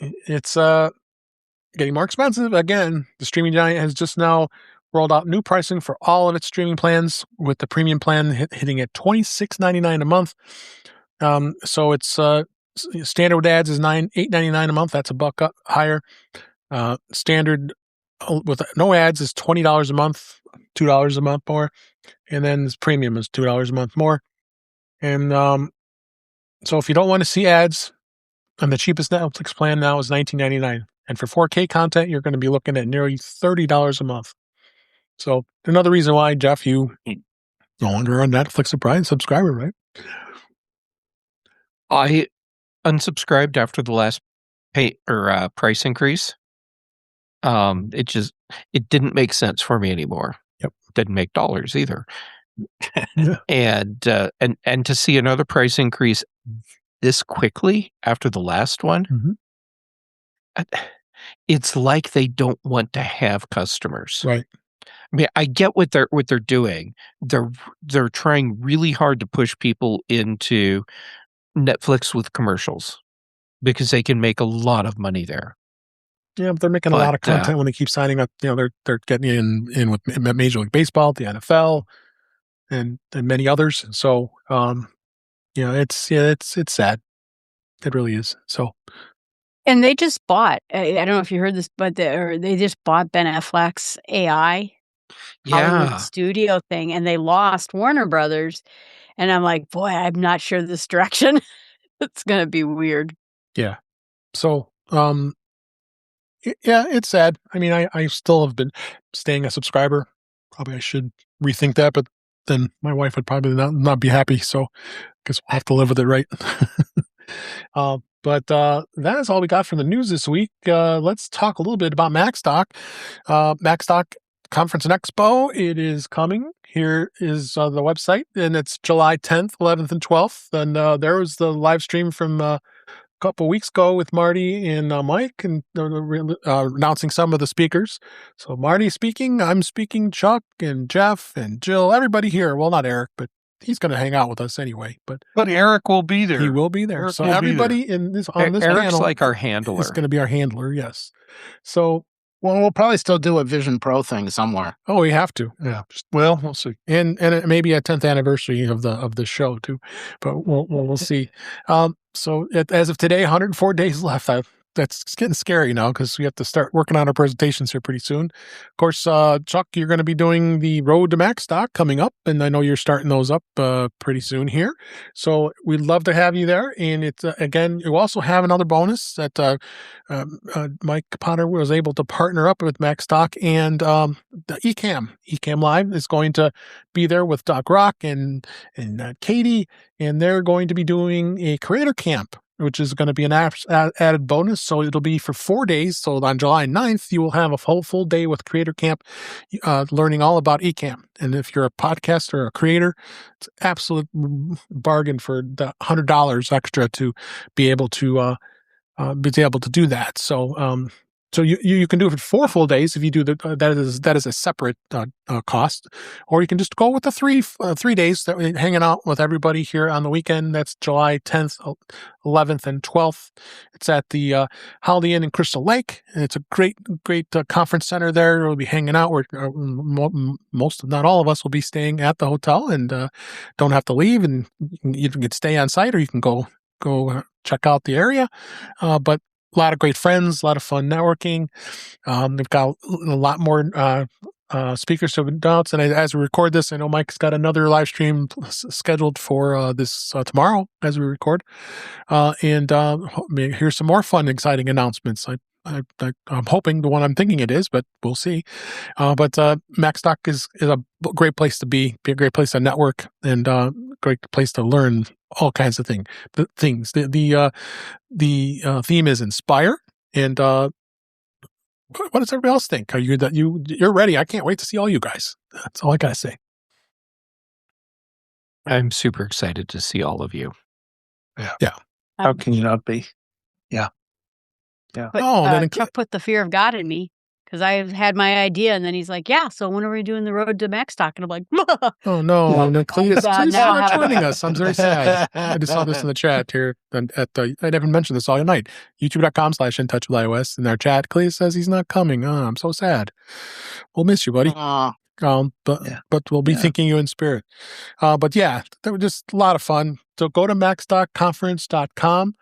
it's getting more expensive again. The streaming giant has just now rolled out new pricing for all of its streaming plans, with the premium plan hitting at $26.99 a month. So it's standard with ads is $8.99 a month. That's $1 up higher. Standard with no ads is $20 a month, $2 a month more, and then this premium is $2 a month more. And so if you don't want to see ads, and the cheapest Netflix plan now is $19.99. And for 4K content, you're going to be looking at nearly $30 a month. So another reason why, Jeff, you no longer a Netflix subscriber, right? I unsubscribed after the last price increase. It didn't make sense for me anymore. Yep. Didn't make dollars either. And to see another price increase this quickly after the last one, it's like they don't want to have customers. Right. I mean, I get what they're doing. They're trying really hard to push people into Netflix with commercials because they can make a lot of money there. Yeah, but they're making a lot of content when they keep signing up. You know, they're getting in with Major League Baseball, the NFL, and many others. So, it's sad. It really is. So. And they just bought, I don't know if you heard this, but they just bought Ben Affleck's AI Hollywood studio thing, and they lost Warner Brothers. And I'm like, boy, I'm not sure this direction. It's going to be weird. Yeah. So, yeah, it's sad. I mean, I still have been staying a subscriber. Probably I should rethink that, but then my wife would probably not be happy. So I guess we'll have to live with it, right? But that is all we got from the news this week. Let's talk a little bit about MacStock. MacStock Conference and Expo. It is coming. Here is the website, and it's July 10th, 11th, and 12th. And there was the live stream from a couple weeks ago with Marty and Mike, and announcing some of the speakers. So Marty speaking, I'm speaking, Chuck and Jeff and Jill, everybody here. Well, not Eric, but he's going to hang out with us anyway. But Eric will be there. He will be there. So everybody on this Eric's panel, like our handler. Is going to be our handler. Yes. So. Well, we'll probably still do a Vision Pro thing somewhere. Oh, we have to. Yeah. Well, we'll see. And it may be a 10th anniversary of the show too, but we'll see. So as of today, 104 days left. That's getting scary now because we have to start working on our presentations here pretty soon. Of course, Chuck, you're going to be doing the Road to MacStock coming up, and I know you're starting those up pretty soon here. So we'd love to have you there. And it's again, you also have another bonus that Mike Potter was able to partner up with MacStock, and the Ecamm Live is going to be there with Doc Rock and Katie, and they're going to be doing a creator camp, which is going to be an added bonus. So it'll be for 4 days. So on July 9th, you will have a full day with Creator Camp, learning all about Ecamm. And if you're a podcaster or a creator, it's an absolute bargain for the $100 extra to be able to do that. So, so you can do it for 4 full days if you do that is a separate cost, or you can just go with the 3 days that we're hanging out with everybody here on the weekend. That's July 10th, 11th, and 12th. It's at the Holiday Inn in Crystal Lake. And it's a great conference center there. We'll be hanging out. Where most, if not all of us, will be staying at the hotel and don't have to leave. And you can stay on site, or you can go check out the area. But a lot of great friends, a lot of fun networking. They've got a lot more speakers to announce. And as we record this, I know Mike's got another live stream scheduled for this tomorrow as we record. And here's some more fun, exciting announcements. I'm hoping the one I'm thinking it is, but we'll see. But MacStock is a great place to be a great place to network, and great place to learn all kinds of things. The theme is Inspire, and what does everybody else think? You're ready? I can't wait to see all you guys. That's all I gotta say. I'm super excited to see all of you. Yeah. How can you not be? Yeah. Yeah. But Chuck put the fear of God in me, because I've had my idea, and then he's like, "Yeah, so when are we doing the road to MacStock?" And I'm like, "Oh no, Cletus not joining us. I'm very sad." I just saw this in the chat here. I haven't mentioned this all night. YouTube.com/intouchwithiOS in our chat. Cletus says he's not coming. Oh, I'm so sad. We'll miss you, buddy. But we'll be thinking you in spirit. But yeah, that was just a lot of fun. So go to macstockconference.com.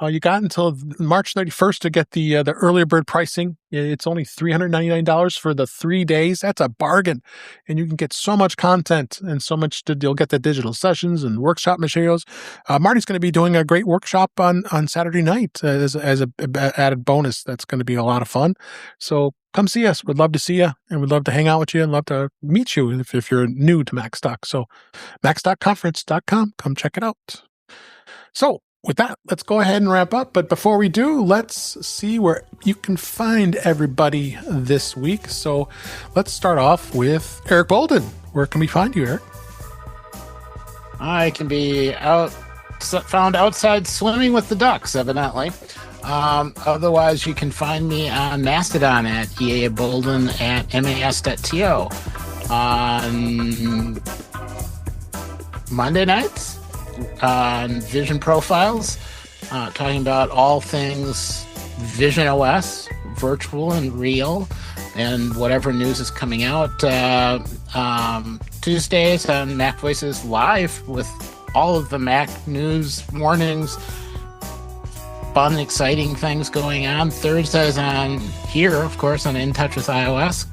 You got until March 31st to get the earlier bird pricing. It's only $399 for the 3 days. That's a bargain. And you can get so much content and so much. You'll get the digital sessions and workshop materials. Marty's going to be doing a great workshop on Saturday night as a added bonus. That's going to be a lot of fun. So come see us. We'd love to see you, and we'd love to hang out with you and love to meet you if you're new to MacStock. So macstockconference.com. Come check it out. So with that, let's go ahead and wrap up. But before we do, let's see where you can find everybody this week. So let's start off with Eric Bolden. Where can we find you, Eric? I can be found outside swimming with the ducks, evidently. Otherwise, you can find me on Mastodon at eabolden@mas.to. On Monday nights, on Vision Profiles, talking about all things visionOS, virtual and real, and whatever news is coming out. Tuesdays on Mac Voices Live with all of the Mac news, warnings, fun, exciting things going on. Thursdays on here, of course, on In Touch with iOS.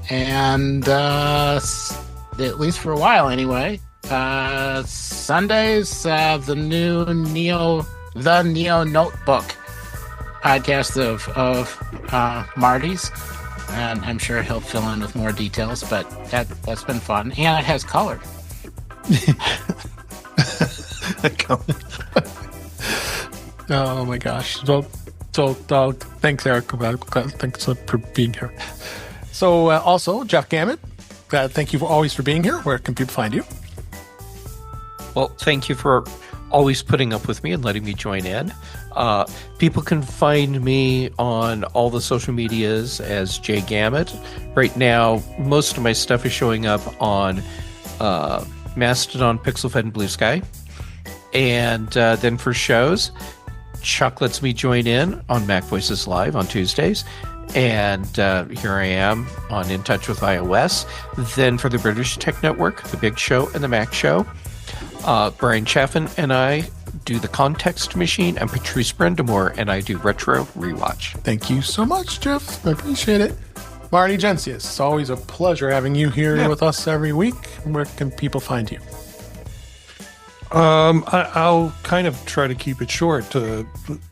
And at least for a while anyway, Sundays, the new Neo Notebook podcast of Marty's, and I'm sure he'll fill in with more details, but that's been fun, and it has color. Oh my gosh. So thanks, Eric. Thanks for being here. So also, Jeff Gammett, thank you always for being here. Where can people find you? Well, thank you for always putting up with me and letting me join in. People can find me on all the social medias as Jay Gammett. Right now, most of my stuff is showing up on Mastodon, PixelFed, and Blue Sky. And then for shows, Chuck lets me join in on Mac Voices Live on Tuesdays. And here I am on In Touch with iOS. Then for the British Tech Network, The Big Show and The Mac Show, Brian Chaffin and I do The Context Machine, and Patrice Brendamore and I do Retro Rewatch. Thank you so much, Jeff. I appreciate it. Marty Gencius, it's always a pleasure having you here with us every week. Where can people find you? I'll kind of try to keep it short.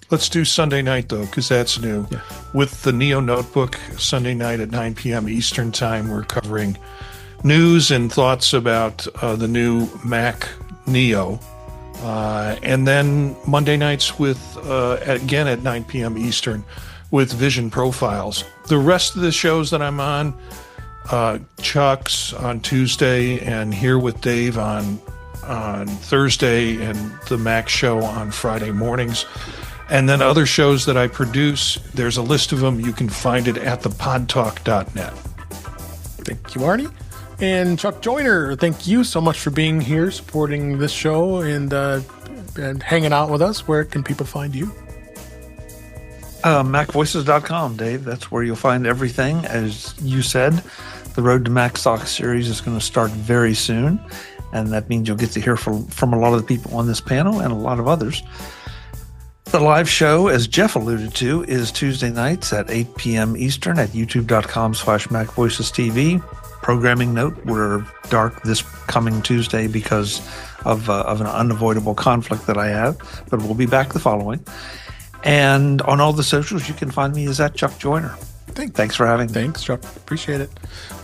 Let's do Sunday night, though, because that's new. Yeah. With the Neo Notebook, Sunday night at 9 p.m. Eastern Time, we're covering news and thoughts about the new Mac Neo. And then Monday nights again at 9 p.m. Eastern with Vision Profiles. The rest of the shows that I'm on, Chuck's on Tuesday, and Here with Dave on Thursday, and the Mac Show on Friday mornings. And then other shows that I produce, there's a list of them. You can find it at thepodtalk.net. Thank you, Arnie. And Chuck Joyner, thank you so much for being here, supporting this show, and hanging out with us. Where can people find you? MacVoices.com, Dave. That's where you'll find everything. As you said, the Road to MacStock series is going to start very soon, and that means you'll get to hear from a lot of the people on this panel and a lot of others. The live show, as Jeff alluded to, is Tuesday nights at 8 p.m. Eastern at youtube.com/MacVoicesTV. Programming note, we're dark this coming Tuesday because of an unavoidable conflict that I have, but we'll be back the following. And on all the socials, you can find me as at Chuck Joyner. Thanks for having me. Thanks, Chuck. Appreciate it.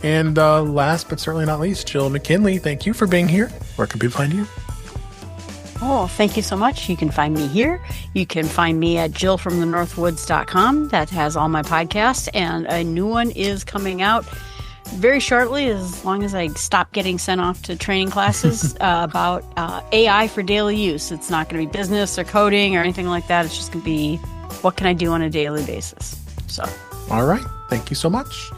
And last but certainly not least, Jill McKinley, thank you for being here. Where can people find you? Oh, thank you so much. You can find me here. You can find me at jillfromthenorthwoods.com. That has all my podcasts, and a new one is coming out very shortly, as long as I stop getting sent off to training classes about AI for daily use. It's not going to be business or coding or anything like that. It's just going to be what can I do on a daily basis. So, all right. Thank you so much.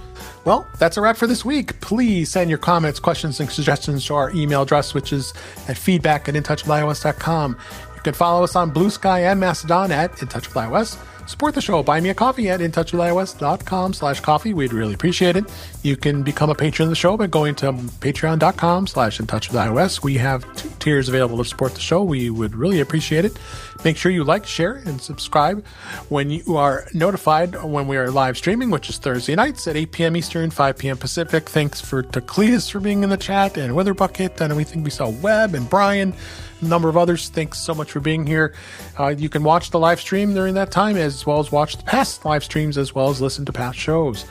Well, that's a wrap for this week. Please send your comments, questions, and suggestions to our email address, which is at feedback@intouchwithios.com. You can follow us on Blue Sky and Mastodon at intouchwithios. Support the show. Buy me a coffee at intouchwithios.com/coffee. We'd really appreciate it. You can become a patron of the show by going to patreon.com/intouchwithios. We have 2 tiers available to support the show. We would really appreciate it. Make sure you like, share, and subscribe when you are notified when we are live streaming, which is Thursday nights at 8 p.m. Eastern, 5 p.m. Pacific. Thanks to Cletus for being in the chat, and Witherbucket, and we think we saw Webb and Brian, a number of others. Thanks so much for being here. You can watch the live stream during that time, as well as watch the past live streams, as well as listen to past shows.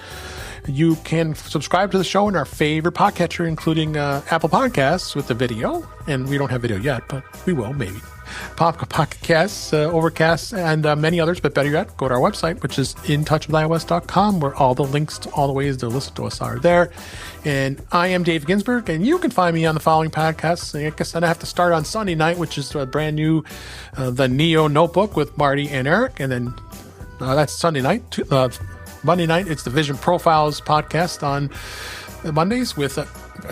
You can subscribe to the show in our favorite podcatcher, including Apple Podcasts with the video. And we don't have video yet, but we will, maybe. Pocket Casts, Overcast, and many others. But better yet, go to our website, which is intouchwithios.com, where all the links to all the ways to listen to us are there. And I am Dave Ginsburg, and you can find me on the following podcasts. I guess I have to start on Sunday night, which is a brand new The Neo Notebook with Marty and Eric. And then that's Sunday night. Monday night, it's the Vision Profiles podcast on Mondays with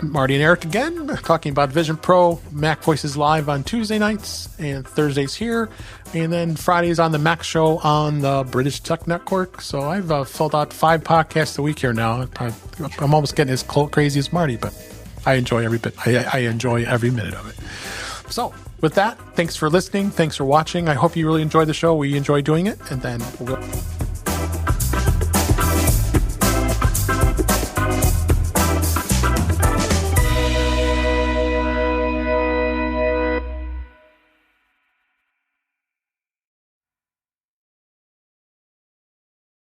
Marty and Eric again, talking about Vision Pro. Mac Voices live on Tuesday nights, and Thursdays here. And then Fridays on the Mac Show on the British Tech Network. So I've filled out 5 podcasts a week here now. I'm almost getting as crazy as Marty, but I enjoy every bit. I enjoy every minute of it. So with that, thanks for listening. Thanks for watching. I hope you really enjoyed the show. We enjoy doing it. And then we'll